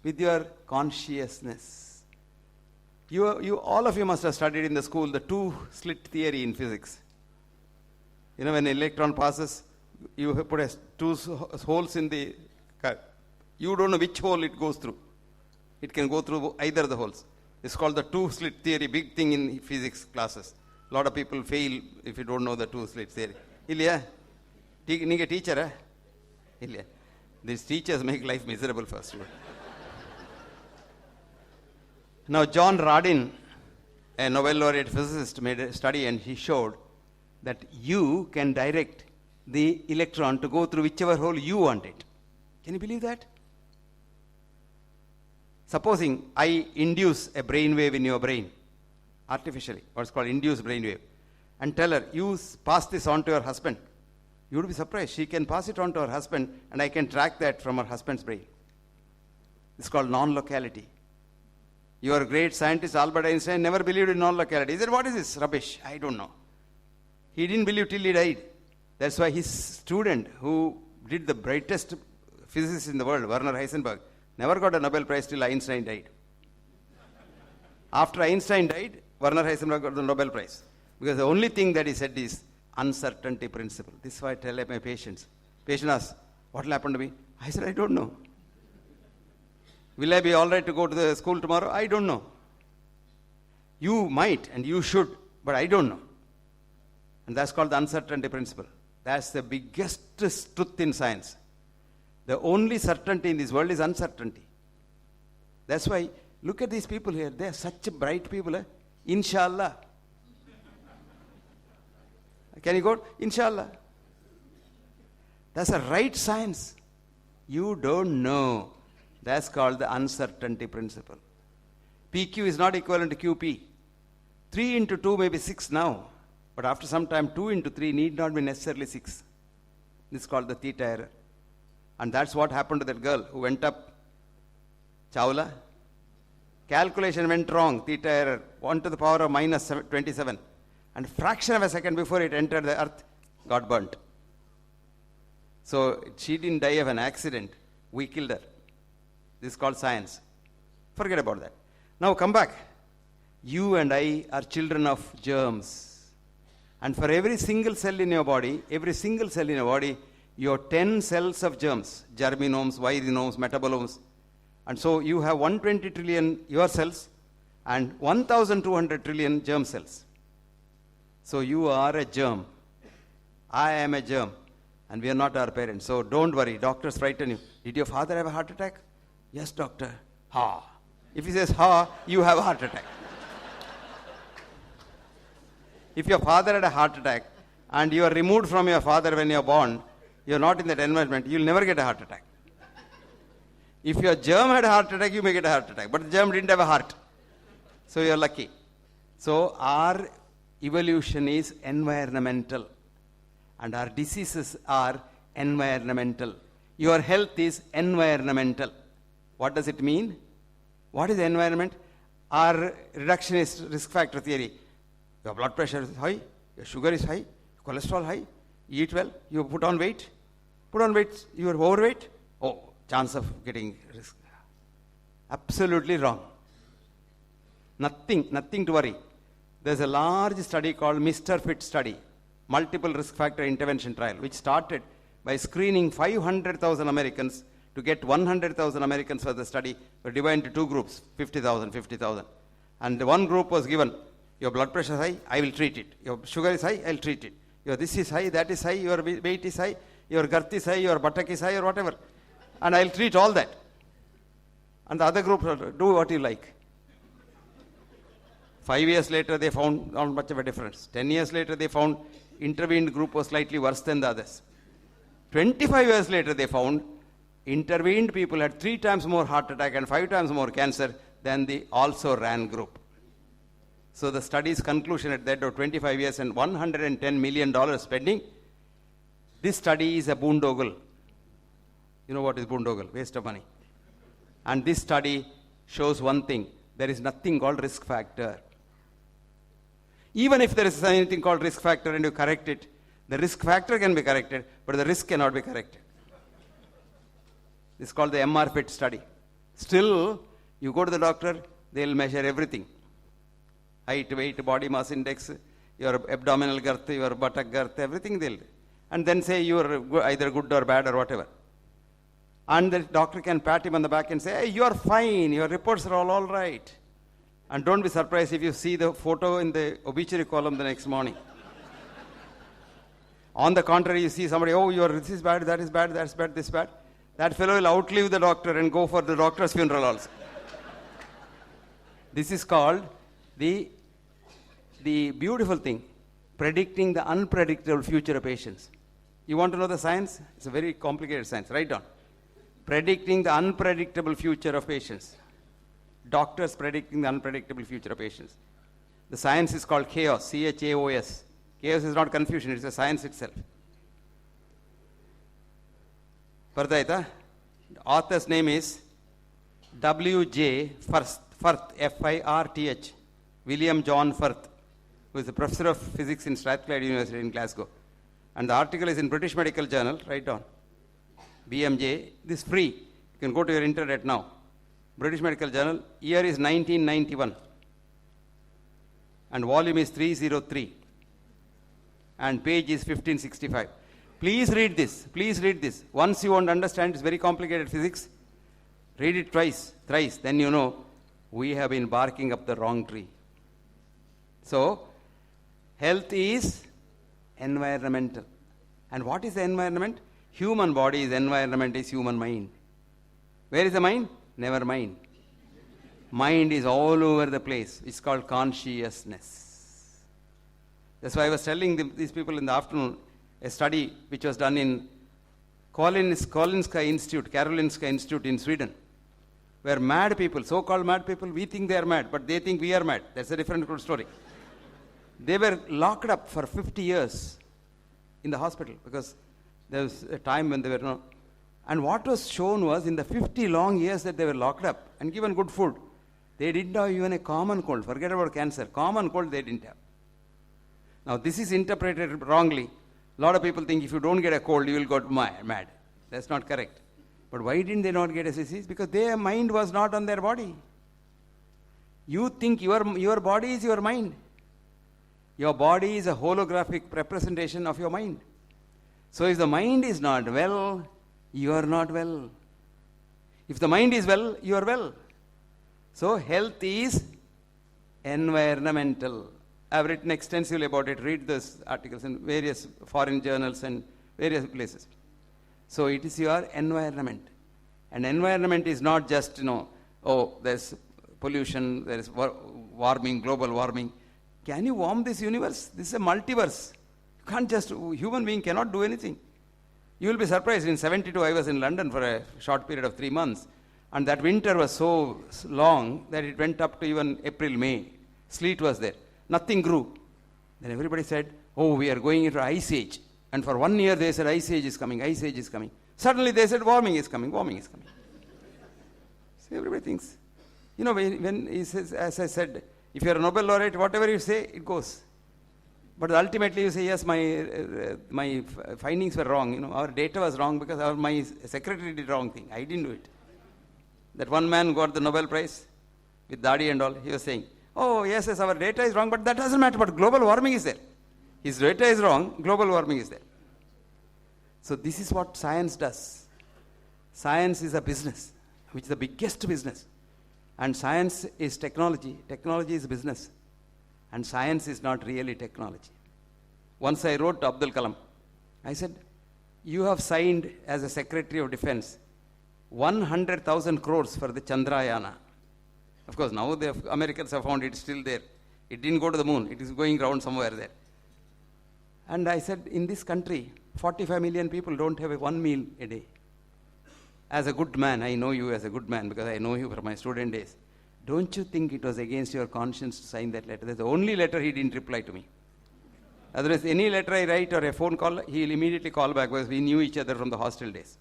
with your consciousness. All of you must have studied in the school the two-slit theory in physics. You know, when an electron passes, you put two holes in the car. You don't know which hole it goes through. It can go through either of the holes. It's called the two-slit theory, big thing in physics classes. A lot of people fail if you don't know the two-slit theory. Ilya? You're a teacher, eh? Ilya. These teachers make life miserable for us. Now, John Radin, a Nobel laureate physicist, made a study and he showed that you can direct the electron to go through whichever hole you want it. Can you believe that? Supposing I induce a brain wave in your brain, artificially, what's called induced brain wave, and tell her, you pass this on to your husband. You would be surprised. She can pass it on to her husband, and I can track that from her husband's brain. It's called non-locality. Your great scientist, Albert Einstein, never believed in non-locality. He said, what is this rubbish? I don't know. He didn't believe till he died. That's why his student, who did the brightest physicist in the world, Werner Heisenberg, never got a Nobel Prize till Einstein died. After Einstein died, Werner Heisenberg got the Nobel Prize. Because the only thing that he said is uncertainty principle. This is why I tell my patients. Patient asks, what will happen to me? I said, I don't know. Will I be all right to go to the school tomorrow? I don't know. You might and you should, but I don't know. And that's called the uncertainty principle. That's the biggest truth in science. The only certainty in this world is uncertainty. That's why, look at these people here. They are such bright people. Eh? Inshallah. Can you go? Inshallah. That's a right science. You don't know. That's called the uncertainty principle. PQ is not equivalent to QP. 3 into 2 may be 6 now. But after some time, 2 into 3 need not be necessarily 6. This is called the theta error. And that's what happened to that girl who went up Chawla. Calculation went wrong, theta error, 1 to the power of minus 27. And fraction of a second before it entered the earth, got burnt. So she didn't die of an accident. We killed her. This is called science. Forget about that. Now come back. You and I are children of germs. And for every single cell in your body, you have 10 cells of germs, germinomes, virinomes, metabolomes. And so you have 120 trillion your cells and 1,200 trillion germ cells. So you are a germ. I am a germ. And we are not our parents. So don't worry. Doctors frighten you. Did your father have a heart attack? Yes, doctor. Ha. If he says ha, you have a heart attack. If your father had a heart attack and you are removed from your father when you are born, you are not in that environment, you will never get a heart attack. If your germ had a heart attack, you may get a heart attack. But the germ didn't have a heart. So you are lucky. So our evolution is environmental. And our diseases are environmental. Your health is environmental. What does it mean? What is environment? Our reductionist risk factor theory. Your blood pressure is high, your sugar is high, cholesterol high, you eat well, you put on weight, you are overweight, oh, chance of getting risk. Absolutely wrong. Nothing to worry. There's a large study called Mr. Fit study, multiple risk factor intervention trial, which started by screening 500,000 Americans to get 100,000 Americans for the study. Were divided into two groups, 50,000. And the one group was given Your blood pressure is high, I will treat it. Your sugar is high, I'll treat it. Your this is high, that is high, your weight is high, your girth is high, your buttock is high, or whatever. And I'll treat all that. And the other group will do what you like. 5 years later, they found not much of a difference. 10 years later, they found intervened group was slightly worse than the others. 25 years later, they found intervened people had 3 times more heart attack and 5 times more cancer than the also ran group. So the study's conclusion at that of 25 years and $110 million spending, this study is a boondoggle. You know what is boondoggle? Waste of money. And this study shows one thing. There is nothing called risk factor. Even if there is anything called risk factor and you correct it, the risk factor can be corrected, but the risk cannot be corrected. This is called the MRFIT study. Still, you go to the doctor, they'll measure everything. Height, weight, body mass index, your abdominal girth, your buttock girth, everything they'll do. And then say you are either good or bad or whatever. And the doctor can pat him on the back and say, hey, you are fine, your reports are all right. And don't be surprised if you see the photo in the obituary column the next morning. On the contrary, you see somebody, oh, this is bad, that is bad, that's bad, this bad. That fellow will outlive the doctor and go for the doctor's funeral also. This is called the beautiful thing, predicting the unpredictable future of patients. You want to know the science? It's a very complicated science. Write down. Predicting the unpredictable future of patients. Doctors predicting the unpredictable future of patients. The science is called chaos, C-H-A-O-S. Chaos is not confusion, it's a science itself. The author's name is W.J. Firth, F-I-R-T-H, William John Firth, who is a professor of physics in Strathclyde University in Glasgow. And the article is in British Medical Journal, write down. BMJ, this is free. You can go to your internet now. British Medical Journal, year is 1991. And volume is 303. And page is 1565. Please read this. Please read this. Once you won't understand, it's very complicated physics. Read it twice, thrice. Then you know we have been barking up the wrong tree. So, health is environmental. And what is the environment? Human body is environment, is human mind. Where is the mind? Never mind. Mind is all over the place. It's called consciousness. That's why I was telling these people in the afternoon a study which was done in Karolinska Institute in Sweden, where mad people, so-called mad people, we think they are mad, but they think we are mad. That's a different story. They were locked up for 50 years in the hospital because there was a time when they were not. And what was shown was in the 50 long years that they were locked up and given good food, they didn't have even a common cold. Forget about cancer. Common cold they didn't have. Now this is interpreted wrongly. A lot of people think if you don't get a cold, you will go mad. That's not correct. But why didn't they not get a disease? Because their mind was not on their body. You think your body is your mind. Your body is a holographic representation of your mind. So if the mind is not well, you are not well. If the mind is well, you are well. So health is environmental. I have written extensively about it. Read those articles in various foreign journals and various places. So it is your environment. And environment is not just, there's pollution, there is warming, global warming. Can you warm this universe? This is a multiverse. You can't just, human being cannot do anything. You will be surprised. In 72, I was in London for a short period of 3 months. And that winter was so long that it went up to even April, May. Sleet was there. Nothing grew. Then everybody said, we are going into ice age. And for 1 year they said, ice age is coming, ice age is coming. Suddenly they said, warming is coming, warming is coming. So everybody thinks. When he says, as I said, if you are a Nobel laureate, whatever you say, it goes. But ultimately you say, yes, my findings were wrong. Our data was wrong because my secretary did wrong thing. I didn't do it. That one man got the Nobel Prize with Dadi and all. He was saying, yes, our data is wrong, but that doesn't matter. But global warming is there. His data is wrong, global warming is there. So this is what science does. Science is a business, which is the biggest business. And science is technology. Technology is business. and science is not really technology. Once I wrote to Abdul Kalam, I said, you have signed as a Secretary of Defense 100,000 crores for the Chandrayana. Of course, now the Americans have found it's still there. It didn't go to the moon. It is going around somewhere there. And I said, in this country, 45 million people don't have one meal a day. As a good man, I know you as a good man because I know you from my student days. Don't you think it was against your conscience to sign that letter? That's the only letter he didn't reply to me. Otherwise, any letter I write or a phone call, he'll immediately call back because we knew each other from the hostel days.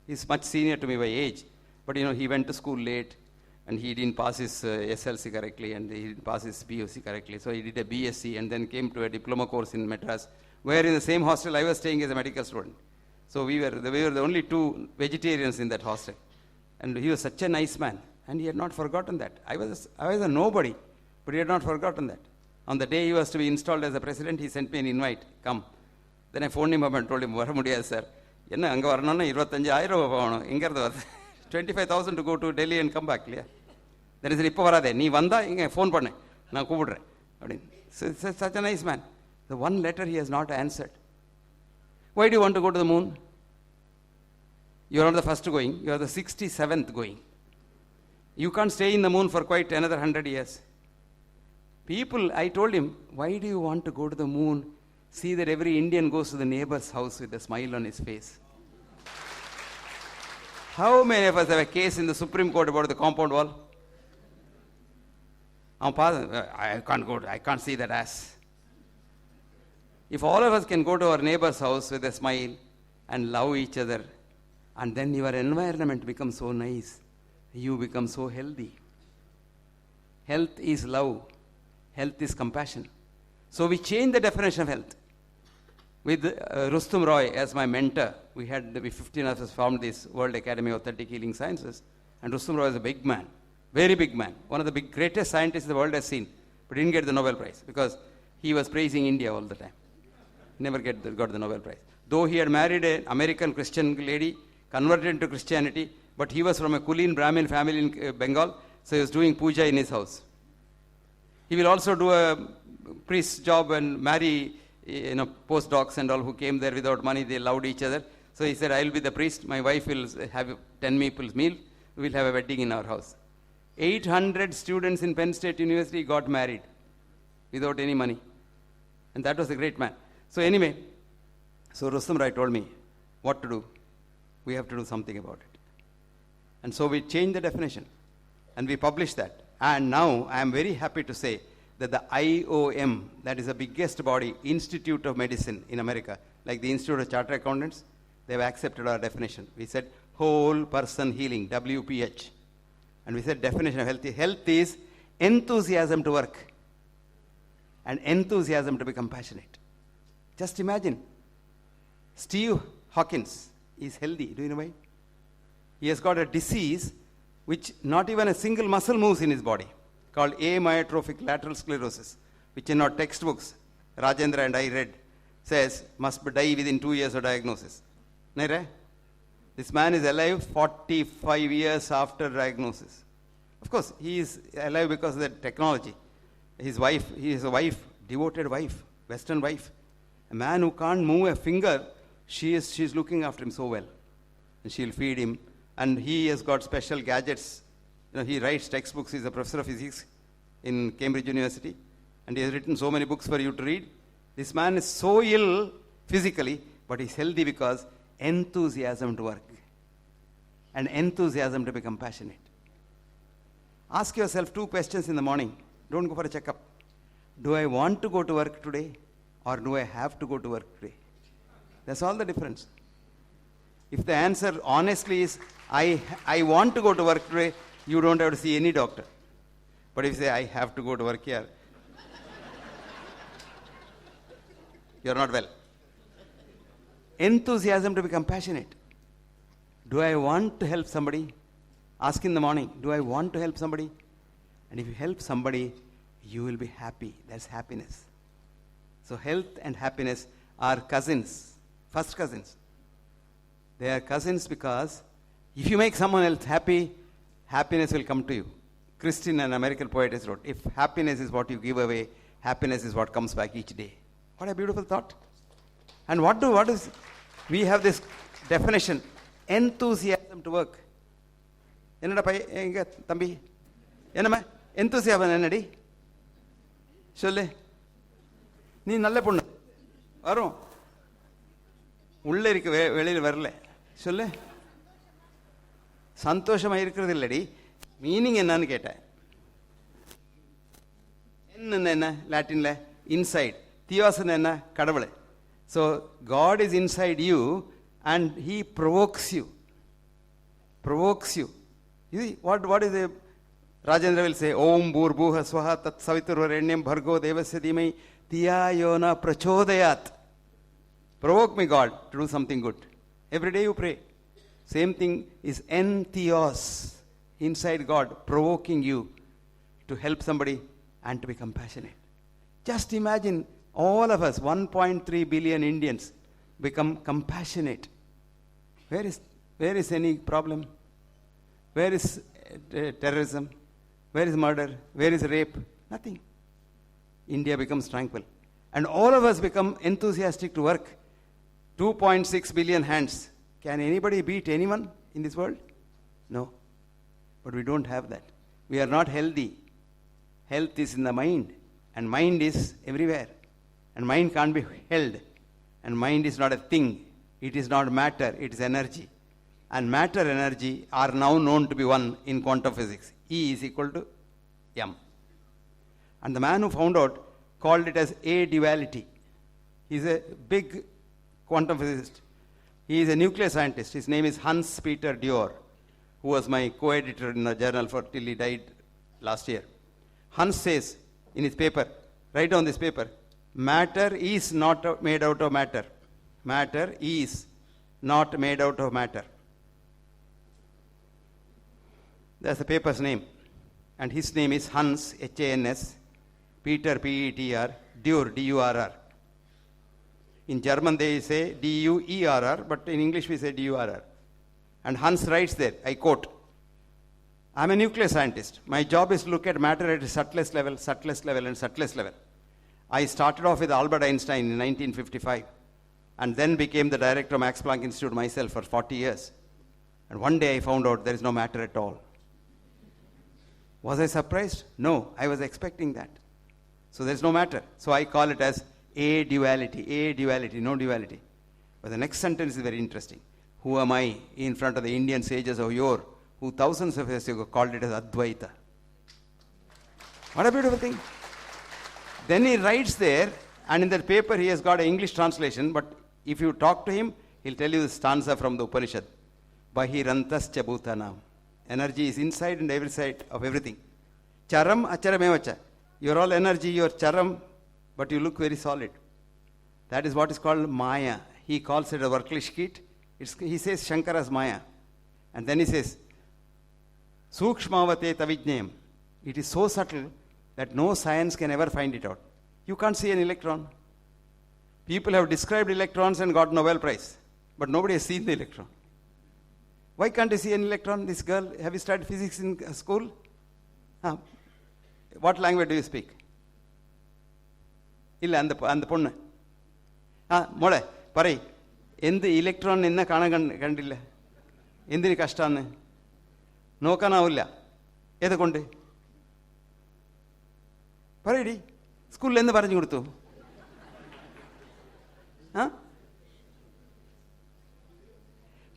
He's much senior to me by age, but he went to school late and he didn't pass his SLC correctly and he didn't pass his BOC correctly. So he did a BSc and then came to a diploma course in Madras, where in the same hostel I was staying as a medical student. So we were the only two vegetarians in that hostel. And he was such a nice man. And he had not forgotten that. I was a nobody, but he had not forgotten that. On the day he was to be installed as a president, he sent me an invite, come. Then I phoned him up and told him, வர முடியாது sir. என்ன அங்கே வரணும்னா 25,000 போகணும். எங்கேருந்து வருது? 25,000 to go to Delhi and come back, இல்லையா? Then he said, இப்போ வராதே, நீ வந்தா இங்கே ஃபோன் பண்ணு, நான் கூப்பிடுறேன் அப்படின்னு. So such a nice man. The one letter he has not answered. Why do you want to go to the moon? You are not the first going, you are the 67th going. You can't stay in the moon for quite another 100 years. People, I told him, why do you want to go to the moon? See that every Indian goes to the neighbor's house with a smile on his face. How many of us have a case in the Supreme Court about the compound wall? I can't see that ass. If all of us can go to our neighbor's house with a smile and love each other, and then your environment becomes so nice, you become so healthy. Health is love. Health is compassion. So we changed the definition of health. With Rustum Roy as my mentor, we 15 of us formed this World Academy of Authentic Healing Sciences. And Rustum Roy is a big man, very big man, one of the greatest scientists the world has seen, but didn't get the Nobel Prize because he was praising India all the time. Never got the Nobel Prize. Though he had married an American Christian lady, converted into Christianity, but he was from a Kulin Brahmin family in Bengal, so he was doing puja in his house. He will also do a priest's job and marry postdocs and all who came there without money. They loved each other. So he said, I will be the priest. My wife will have 10 people's meal. We will have a wedding in our house. 800 students in Penn State University got married without any money. And that was a great man. So anyway, so Rustum Rai told me what to do. We have to do something about it. And so we changed the definition. And we published that. And now I am very happy to say that the IOM, that is the biggest body, Institute of Medicine in America, like the Institute of Chartered Accountants, they have accepted our definition. We said whole person healing, WPH. And we said definition of health. Health is enthusiasm to work and enthusiasm to be compassionate. Just imagine, Steve Hawkins is healthy. Do you know why? He has got a disease which not even a single muscle moves in his body, called amyotrophic lateral sclerosis, which in our textbooks, Rajendra and I read, says must die within 2 years of diagnosis. This man is alive 45 years after diagnosis. Of course, he is alive because of the technology. His wife, he is a wife, devoted wife, Western wife. A man who can't move a finger, she is looking after him so well. And she'll feed him. And he has got special gadgets. He writes textbooks. He's a professor of physics in Cambridge University. And he has written so many books for you to read. This man is so ill physically, but he's healthy because enthusiasm to work and enthusiasm to be compassionate. Ask yourself 2 questions in the morning. Don't go for a checkup. Do I want to go to work today or do I have to go to work today? That's all the difference. If the answer honestly is, I want to go to work today, you don't have to see any doctor. But if you say, I have to go to work here, you're not well. Enthusiasm to be compassionate. Do I want to help somebody? Ask in the morning, do I want to help somebody? And if you help somebody, you will be happy. That's happiness. So health and happiness are cousins, first cousins. They are cousins because if you make someone else happy, happiness will come to you. Christine, an American poetess, wrote, if happiness is what you give away, happiness is what comes back each day. What a beautiful thought. And we have this definition, enthusiasm to work. என்னடா எங்க தம்பி என்னம்மா enthusiasm என்னடி சொல்லு, நீ நல்ல பொண்ணு வரும் உள்ள இருக்கு வெளியில் வரல சொல்லு. சந்தோஷமா இருக்கிறது இல்லடி, மீனிங் என்னன்னு கேட்டேன். என்ன லாட்டின்ல இன்சைட், தியோஸ்னா என்ன கடவுள். So God is inside you and he provokes you. இது what is Rajendra will say, Om Bhurbuha Swaha Tat Saviturvarenyam Bhargo Devasya Dhimai Dhiya Yona Prachodayat. Provoke me, God, to do something good. Every day you pray. Same thing is entheos, inside God, provoking you to help somebody and to be compassionate. Just imagine all of us, 1.3 billion Indians, become compassionate. Where is any problem? Where is terrorism? Where is murder? Where is rape? Nothing. India becomes tranquil. And all of us become enthusiastic to work. 2.6 billion hands. Can anybody beat anyone in this world? No. But we don't have that. We are not healthy. Health is in the mind. And mind is everywhere. And mind can't be held. And mind is not a thing. It is not matter. It is energy. And matter and energy are now known to be one in quantum physics. E is equal to m. And the man who found out called it as a duality. He is a big quantum physicist. He is a nuclear scientist. His name is Hans Peter Dewar, who was my co-editor in the journal till he died last year. Hans says in his paper, write down this paper, matter is not made out of matter. Matter is not made out of matter. That's the paper's name. And his name is Hans, H-A-N-S, Peter, P-E-T-R, Dewar, D-U-R-R. In German they say D-U-E-R-R, but in English we say D-U-R-R. And Hans writes there, I quote, I'm a nuclear scientist. My job is to look at matter at its subtlest level, and subtlest level. I started off with Albert Einstein in 1955 and then became the director of Max Planck Institute myself for 40 years. And one day I found out there is no matter at all. Was I surprised? No, I was expecting that. So there is no matter. So I call it as a duality, no duality. But the next sentence is very interesting. Who am I in front of the Indian sages of yore, who thousands of years ago called it as Advaita? What a beautiful thing. Then he writes there, and in that paper he has got an English translation, but if you talk to him, he'll tell you the stanza from the Upanishad. Bahirantascha bhutanam. Energy is inside and every side of everything. Charam acharameva. You're all energy, you're charam, but you look very solid. That is what is called Maya. He calls it a Varklishkit. He says Shankara's Maya. And then he says, Sukshmavate tavijnayam. It is so subtle that no science can ever find it out. You can't see an electron. People have described electrons and got Nobel Prize, but nobody has seen the electron. Why can't you see an electron? This girl, have you studied physics in school? What language do you speak? Illa and the ponnu. Mole, parai. Endu electron enna kandilla. Endini kashtannu. Nokkanavilla. Edakonde. Paraydi. School endu paranju koduthu.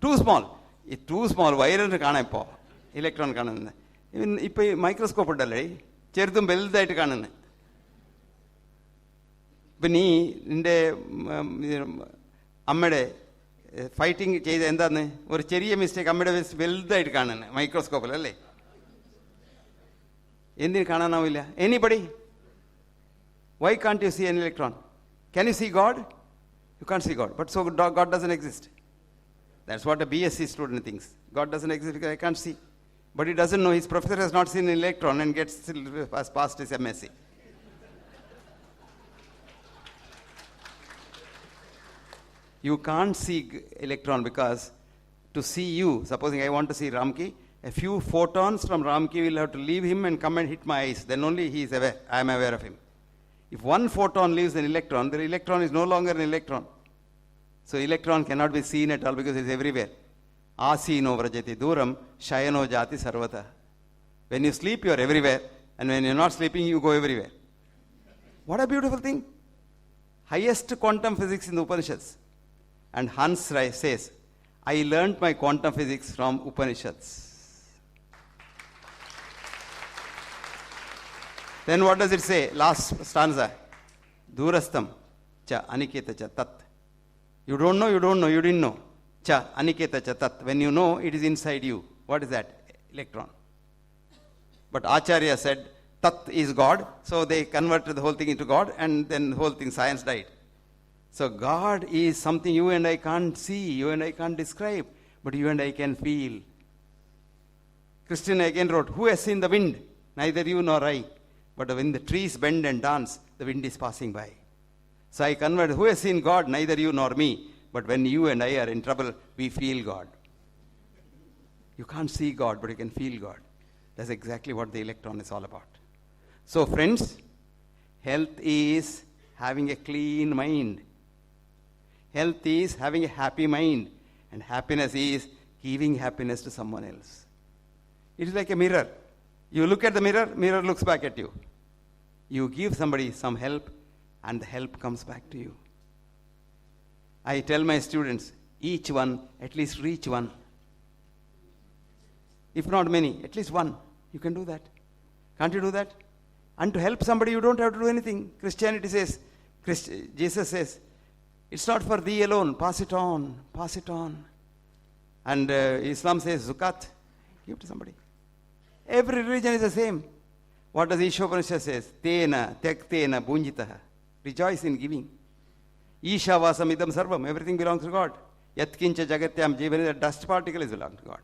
Too small. Too small. Viral kaana ippo. Electron kaana. Even ipo microscope uddalli. Cherdum veldayitte kaanunnu. ഇപ്പം നീ നിൻ്റെ അമ്മയുടെ fighting ചെയ്ത് എന്താന്ന് ഒരു ചെറിയ mistake അമ്മയുടെ വലുതായിട്ട് കാണുന്നത് മൈക്രോസ്കോപ്പിൽ അല്ലേ? എന്തിനു കാണാനാവില്ല? Anybody? Why can't you see an electron? Can you see God? You can't see God, but so God doesn't exist. That's what a BSc student thinks. God doesn't exist because I can't see. But he doesn't know his professor has not seen an electron and gets past his MSc. You can't see electron because to see you, supposing I want to see Ramki, a few photons from Ramki will have to leave him and come and hit my eyes. Then only he is aware. I am aware of him. If one photon leaves an electron, the electron is no longer an electron. So electron cannot be seen at all because it's everywhere. Asino vrajati duram, shayano jati sarvata. When you sleep, you are everywhere. And when you're not sleeping, you go everywhere. What a beautiful thing. Highest quantum physics in the Upanishads. And Hans Rai says, I learned my quantum physics from Upanishads. Then what does it say? Last stanza. Durastam cha aniketa cha tat. You don't know, you didn't know. Cha aniketa cha tat. When you know, it is inside you. What is that? Electron. But Acharya said, Tat is God. So they converted the whole thing into God, and then the whole thing, science died. So God is something you and I can't see, you and I can't describe, but you and I can feel. Christian again wrote, who has seen the wind? Neither you nor I. But when the trees bend and dance, the wind is passing by. So I convert, who has seen God? Neither you nor me. But when you and I are in trouble, we feel God. You can't see God, but you can feel God. That's exactly what the electron is all about. So friends, health is having a clean mind. Health is having a happy mind. And happiness is giving happiness to someone else. It is like a mirror. You look at the mirror, mirror looks back at you. You give somebody some help, and the help comes back to you. I tell my students, each one, at least reach one. If not many, at least one. You can do that. Can't you do that? And to help somebody, you don't have to do anything. Christianity says, Jesus says, it's not for thee alone. Pass it on. Pass it on. And Islam says, Zakat, give to somebody. Every religion is the same. What does Ishopanishad says? Tena, tektena, bunjitaha. Rejoice in giving. Isha vasamidam sarvam. Everything belongs to God. Yatkincha jagatyam jivani. The dust particles belong to God.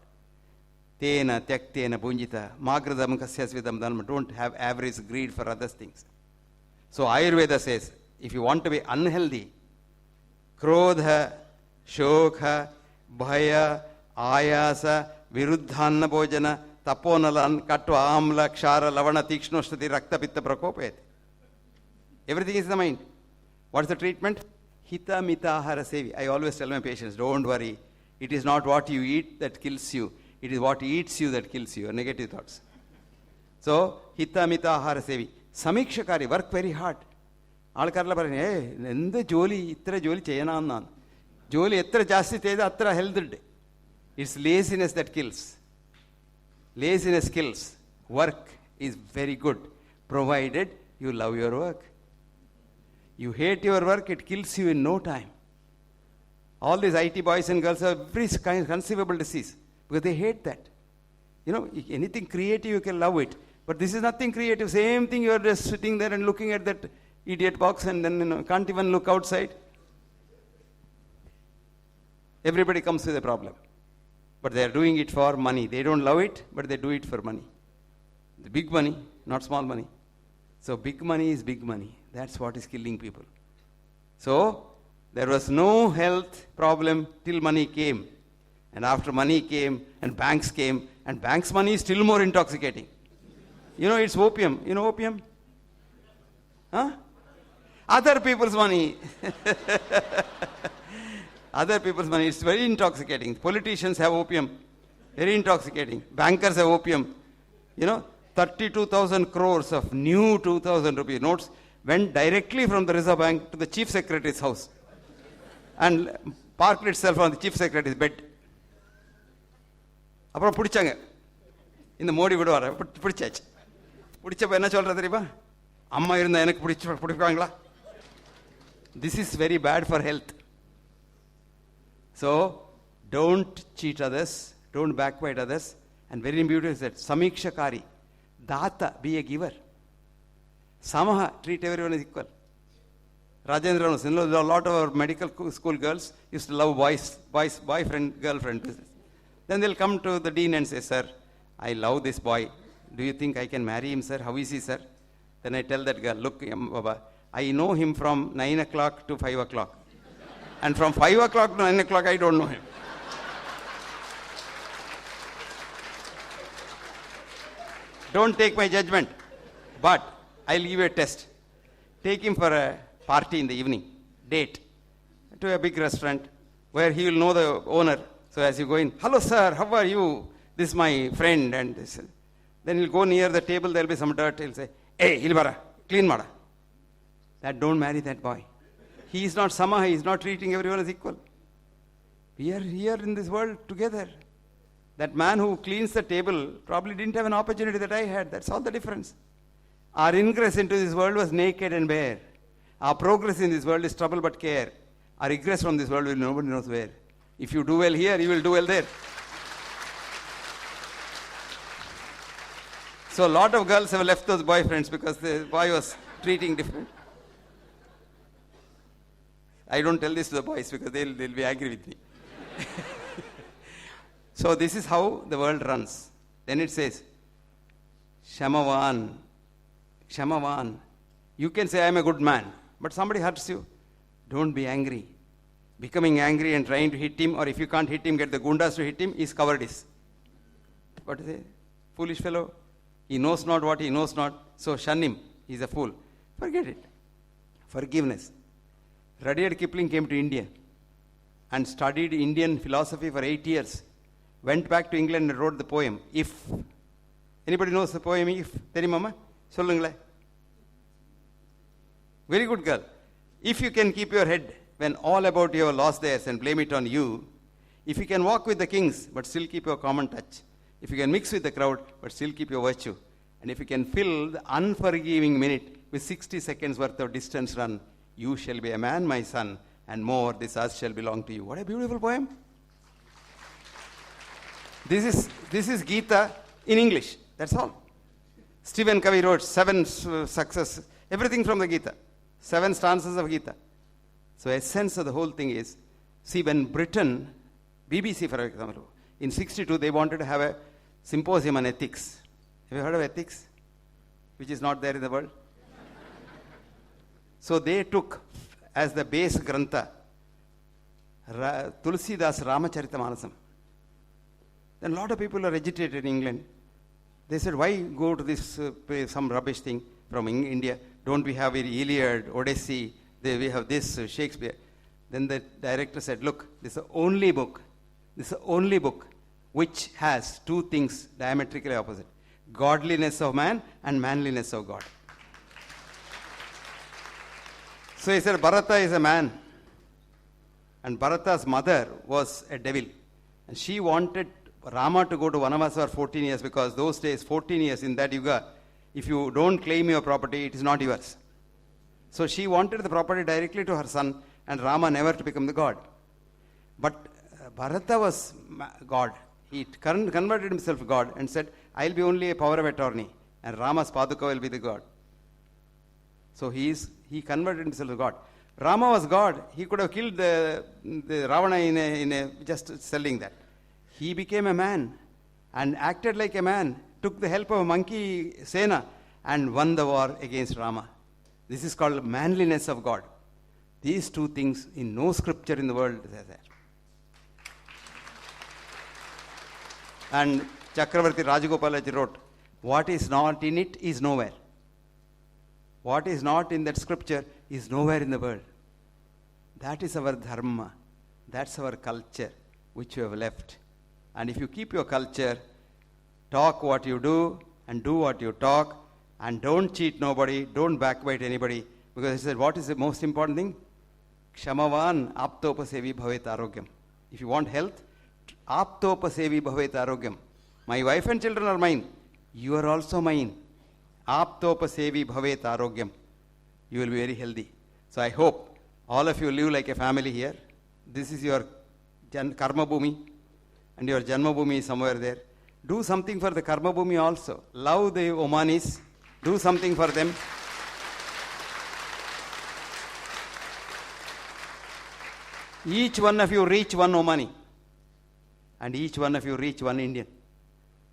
Tena, tektena, bunjita. Magradam kasyasvidam dharma. Don't have average greed for other things. So Ayurveda says, if you want to be unhealthy, krodha, shokha, bhaya, ayasa, viruddhanna bhojana, taponalan, katva, amla, kshara, lavana, tikshnoshtati, rakta, pitta, prakopet. Everything is in the mind. What's the treatment? Hita, mita, ahara, sevi. I always tell my patients, don't worry. It is not what you eat that kills you. It is what eats you that kills you, negative thoughts. So, hita, mita, ahara, sevi. Samikshakari, work very hard. ആൾക്കാരെല്ലാം പറയുന്നത് എന്ത് ജോലി ഇത്ര ജോലി ചെയ്യണമെന്നാണ് ജോലി എത്ര ജാസ്തി ചെയ്താൽ അത്ര ഹെൽത്ത് ഉണ്ട് it's laziness that kills laziness kills work is very good provided you love your work you hate your work it kills you in no time all these IT boys and girls have every conceivable disease because they hate that. You know, anything creative you can love it, but this is nothing creative. Same thing, you are just sitting there and looking at that idiot box and then can't even look outside. Everybody comes with a problem, but they are doing it for money. They don't love it, but they do it for money. The big money, not small money. So big money is big money. That's what is killing people. So there was no health problem till money came. And after money came and banks came, and banks' money is still more intoxicating. You know, it's opium. You know opium? Huh? Other people's money. Other people's money. It's very intoxicating. Politicians have opium. Very intoxicating. Bankers have opium. You know, 32,000 crores of new 2,000 rupee notes went directly from the Reserve Bank to the Chief Secretary's house and parked itself on the Chief Secretary's bed. அப்புறம் பிடிச்சாங்க இந்த மோடி விடுவார பிடிச்சாச்சு பிடிச்சப்ப என்ன சொல்றது தெரியுமா அம்மா இருந்தா எனக்கு பிடிப்பாங்களா this is very bad for health so don't cheat others don't backbite others and very beautiful is that சமீக்ஷகாரி தாத்தா பி எ கிவர் சமஹ treat every one is equal Rajendra knows, you know, a lot of our medical school girls used to love boyfriend, girlfriend business. Then they'll come to the dean and say, sir, I love this boy. Do you think I can marry him, sir? How is he, sir? Then I tell that girl, look, Baba, I know him from 9 o'clock to 5 o'clock. And from 5 o'clock to 9 o'clock, I don't know him. Don't take my judgment. But I'll give you a test. take him for a party in the evening, date, to a big restaurant where he will know the owner. So as you go in, hello sir, how are you? This is my friend. And this. Then he'll go near the table, there will be some dirt. He'll say, hey, Ilvara, clean mada. That don't marry that boy. He is not Sama, he is not treating everyone as equal. We are here in this world together. That man who cleans the table probably didn't have an opportunity that I had. That's all the difference. Our ingress into this world was naked and bare. Our progress in this world is trouble but care. Our egress from this world will nobody knows where. If you do well here, you will do well there. So a lot of girls have left those boyfriends because the boy was treating different. I don't tell this to the boys because they'll be angry with me. So this is how the world runs. Then it says, Shamavan. Shamavan. You can say, I am a good man, but somebody hurts you. Don't be angry. Becoming angry and trying to hit him, or if you can't hit him, get the gundas to hit him, is cowardice. What is it? Foolish fellow. He knows not what he knows not, so shun him. He's a fool. Forget it. Forgiveness. Rudyard Kipling came to India and studied Indian philosophy for 8 years. Went back to England and wrote the poem, If. Anybody knows the poem, If? Mama? Sollungle. Very good girl. If you can keep your head when all about you have lost theirs and blame it on you, if you can walk with the kings but still keep your common touch, if you can mix with the crowd but still keep your virtue, and if you can fill the unforgiving minute with 60 seconds worth of distance run, you shall be a man, my son, and more, this earth shall belong to you. What a beautiful poem. This is Gita in English. That's all. Stephen Covey wrote 7 success, everything from the Gita. 7 stanzas of Gita. So essence of the whole thing is, see, when Britain, BBC for example, in 62 they wanted to have a symposium on ethics. Have you heard of ethics? Which is not there in the world. So they took as the base grantha Tulsidas Ramacharitamanasam. Then a lot of people are agitated in England. They said, why go to this some rubbish thing from India? Don't we have Iliad, Odyssey? We have this, Shakespeare. Then the director said, look, this is the only book which has 2 things diametrically opposite. Godliness of man and manliness of God. So he said, Bharata is a man. And Bharata's mother was a devil. And she wanted Rama to go to Vanavasa for 14 years because those days, 14 years in that yuga, if you don't claim your property, it is not yours. So she wanted the property directly to her son and Rama never to become the god. But Bharata was God. He converted himself to God and said, I'll be only a power of attorney and Rama's Paduka will be the god. So he converted himself to God. Rama was God. He could have killed the Ravana in a just selling that. He became a man and acted like a man, took the help of a monkey Sena and won the war against Rama. This is called manliness of God. These 2 things in no scripture in the world is there. And Chakravarti Rajagopalaji wrote, what is not in it is nowhere. What is not in that scripture is nowhere in the world. That is our dharma. That's our culture, which we have left. And if you keep your culture, talk what you do and do what you talk, and don't cheat nobody, don't backbite anybody, because he said, what is the most important thing? Kshamavan aptopasevi bhavet arogyam. If you want health, aptopasevi bhavet arogyam. My wife and children are mine. You are also mine. Aptopasevi bhavet arogyam. You will be very healthy. So I hope all of you live like a family here. This is your karma bhumi, and your janma bhumi is somewhere there. Do something for the karma bhumi also. Love the Omanis. Do something for them. Each one of you reach one Omani. And each one of you reach one Indian.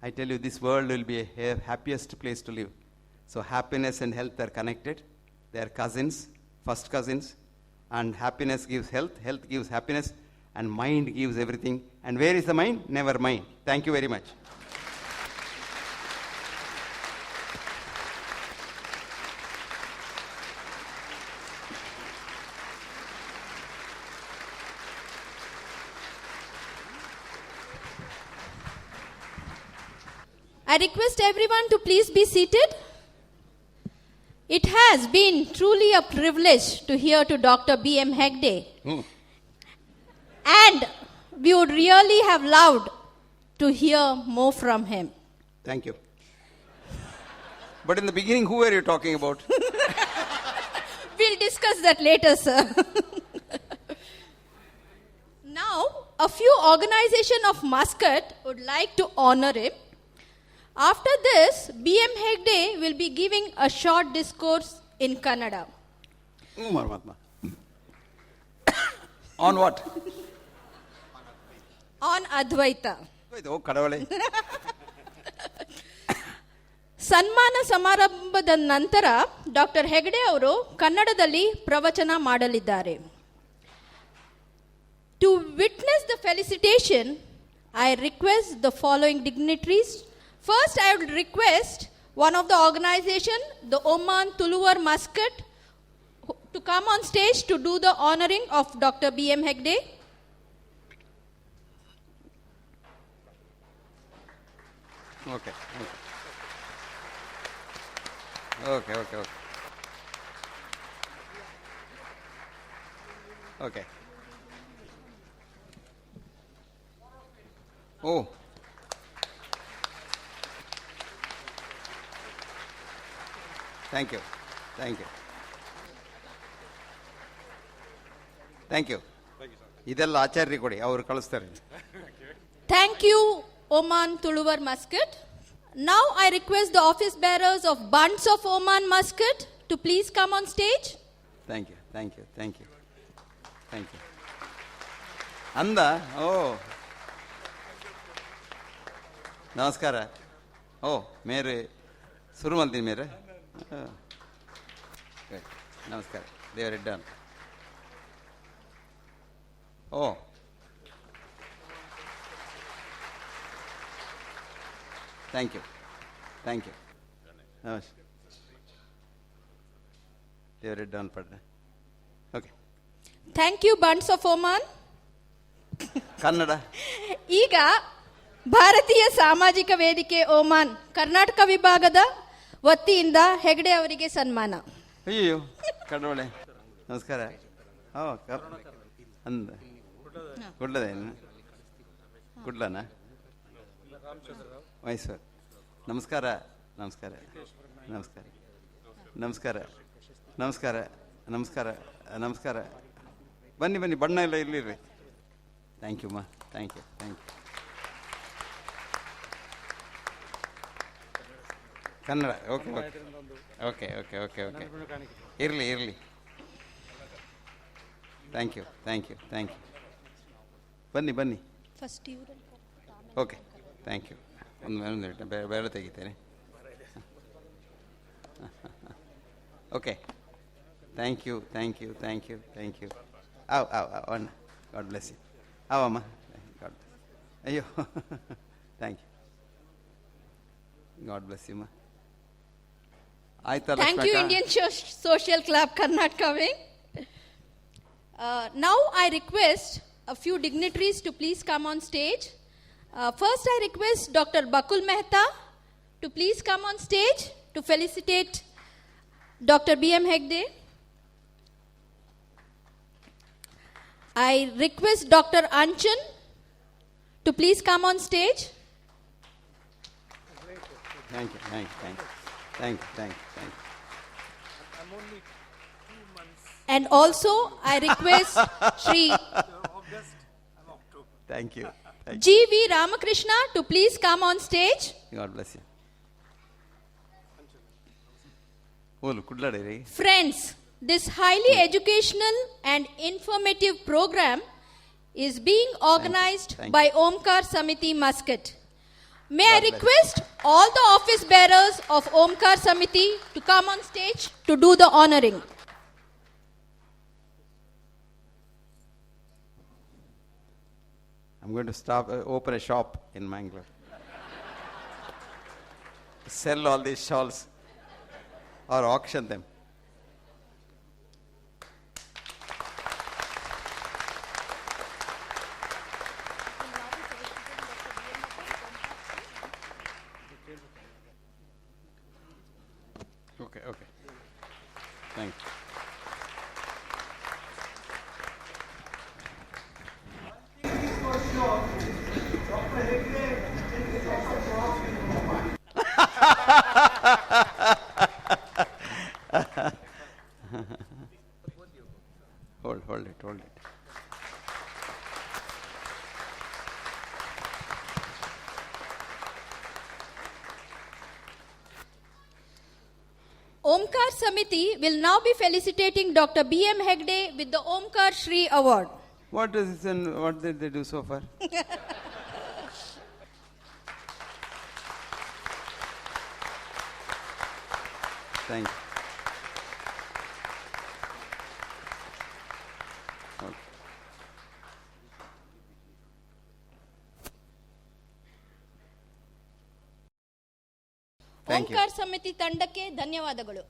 I tell you, this world will be a happiest place to live. So happiness and health are connected. They are cousins, first cousins. And happiness gives health, health gives happiness, and mind gives everything. And where is the mind? Never mind. Thank you very much. I request everyone to please be seated. It has been truly a privilege to hear to Dr. B.M. Hegde. And we would really have loved to hear more from him. Thank you. But in the beginning, who were you talking about? We'll discuss that later, sir. Now, a few organizations of Muscat would like to honor him. After this, B.M. Hegde will be giving a short discourse in Kannada. Mahatma. On what? On Advaita. Oh, Kadavale. ಸನ್ಮಾನ ಸಮಾರಂಭದ ನಂತರ doctor Hegde ಅವರು ಕನ್ನಡದಲ್ಲಿ ಪ್ರವಚನ ಮಾಡಲಿದ್ದಾರೆ. To witness the felicitation, I request the following dignitaries. First, I would request one of the organization, the Oman Tuluvar Muscat, to come on stage to do the honoring of Dr. B.M. Hegde. Okay. Okay. Okay. Oh. Thank you. ಇದೆಲ್ಲ ಆಚಾರ್ಯ ಕೊಡಿ, ಅವರು ಕಳಿಸ್ತಾರೆ. Thank you, Oman Tuluvar Muscat. Now I request the office bearers of Bunts of Oman Muscat to please come on stage. Thank you. ಅಂದ ನಮಸ್ಕಾರ. ಮೇರೆ ಶುರು ಮಾಡ್ತೀನಿ ಮೇರೆ. ನಮಸ್ಕಾರ. ದೇವರ done. Thank you. Namaste. They were done for that. Okay. Thank you, Bunts of Oman. Kannada. ಈಗ ಭಾರತೀಯ ಸಾಮಾಜಿಕ ವೇದಿಕೆ ಓಮಾನ್ ಕರ್ನಾಟಕ ವಿಭಾಗದ ವತಿಯಿಂದ ಹೆಗಡೆ ಅವರಿಗೆ ಸನ್ಮಾನ. ಅಯ್ಯೋ ಕಡವಳೆ. ನಮಸ್ಕಾರ. ಅಂದ ಗುಡ್ಲದೇನು ಗುಡ್ಲನಾ ಮೈಸೂರು. ನಮಸ್ಕಾರ. ಬನ್ನಿ ಬಣ್ಣ ಎಲ್ಲ ಇಲ್ಲಿರ್ರಿ. Thank you thank you. Kannada. Okay. ಇರಲಿ. Thank you. ಬನ್ನಿ. ಓಕೆ. Thank you. ಒಂದು ಬೇರೆ ತೆಗಿತೇನೆ. ಓಕೆ. Thank you. ಅಣ್ಣ, ಗಾಡ್ ಬ್ಲೆಸ್ ಯು. ಅವಮ್ಮ, ಗಾಡ್ ಬ್ಲೆಸ್. ಅಯ್ಯೋ, thank you. God bless you. ಆಯ್ತಲ್ಲ. Thank you, Indian Social Club Karnataka Wing. Now I request a few dignitaries to please come on stage. First, I request Dr. Bakul Mehta to please come on stage to felicitate Dr. B.M. Hegde. I request Dr. Anchan to please come on stage. Thank you. And also, I request Shri Thank you. G.V. Ramakrishna to please come on stage. God bless you. Friends, this highly educational and informative program is being organized by Omkar Samiti Muscat. May I request all the office bearers of Omkar Samiti to come on stage to do the honoring. I'm going to open a shop in Mangalore. Sell all these shawls or auction them. Okay, okay. Thank you. Hold it. Omkar Samiti will now be felicitating Dr. B.M. Hegde with the Omkar Shri Award. What is this and what did they do so far? Thank you. Okay. Thank you. ಓಂಕಾರ ಸಮಿತಿ ತಂಡಕ್ಕೆ ಧನ್ಯವಾದಗಳು.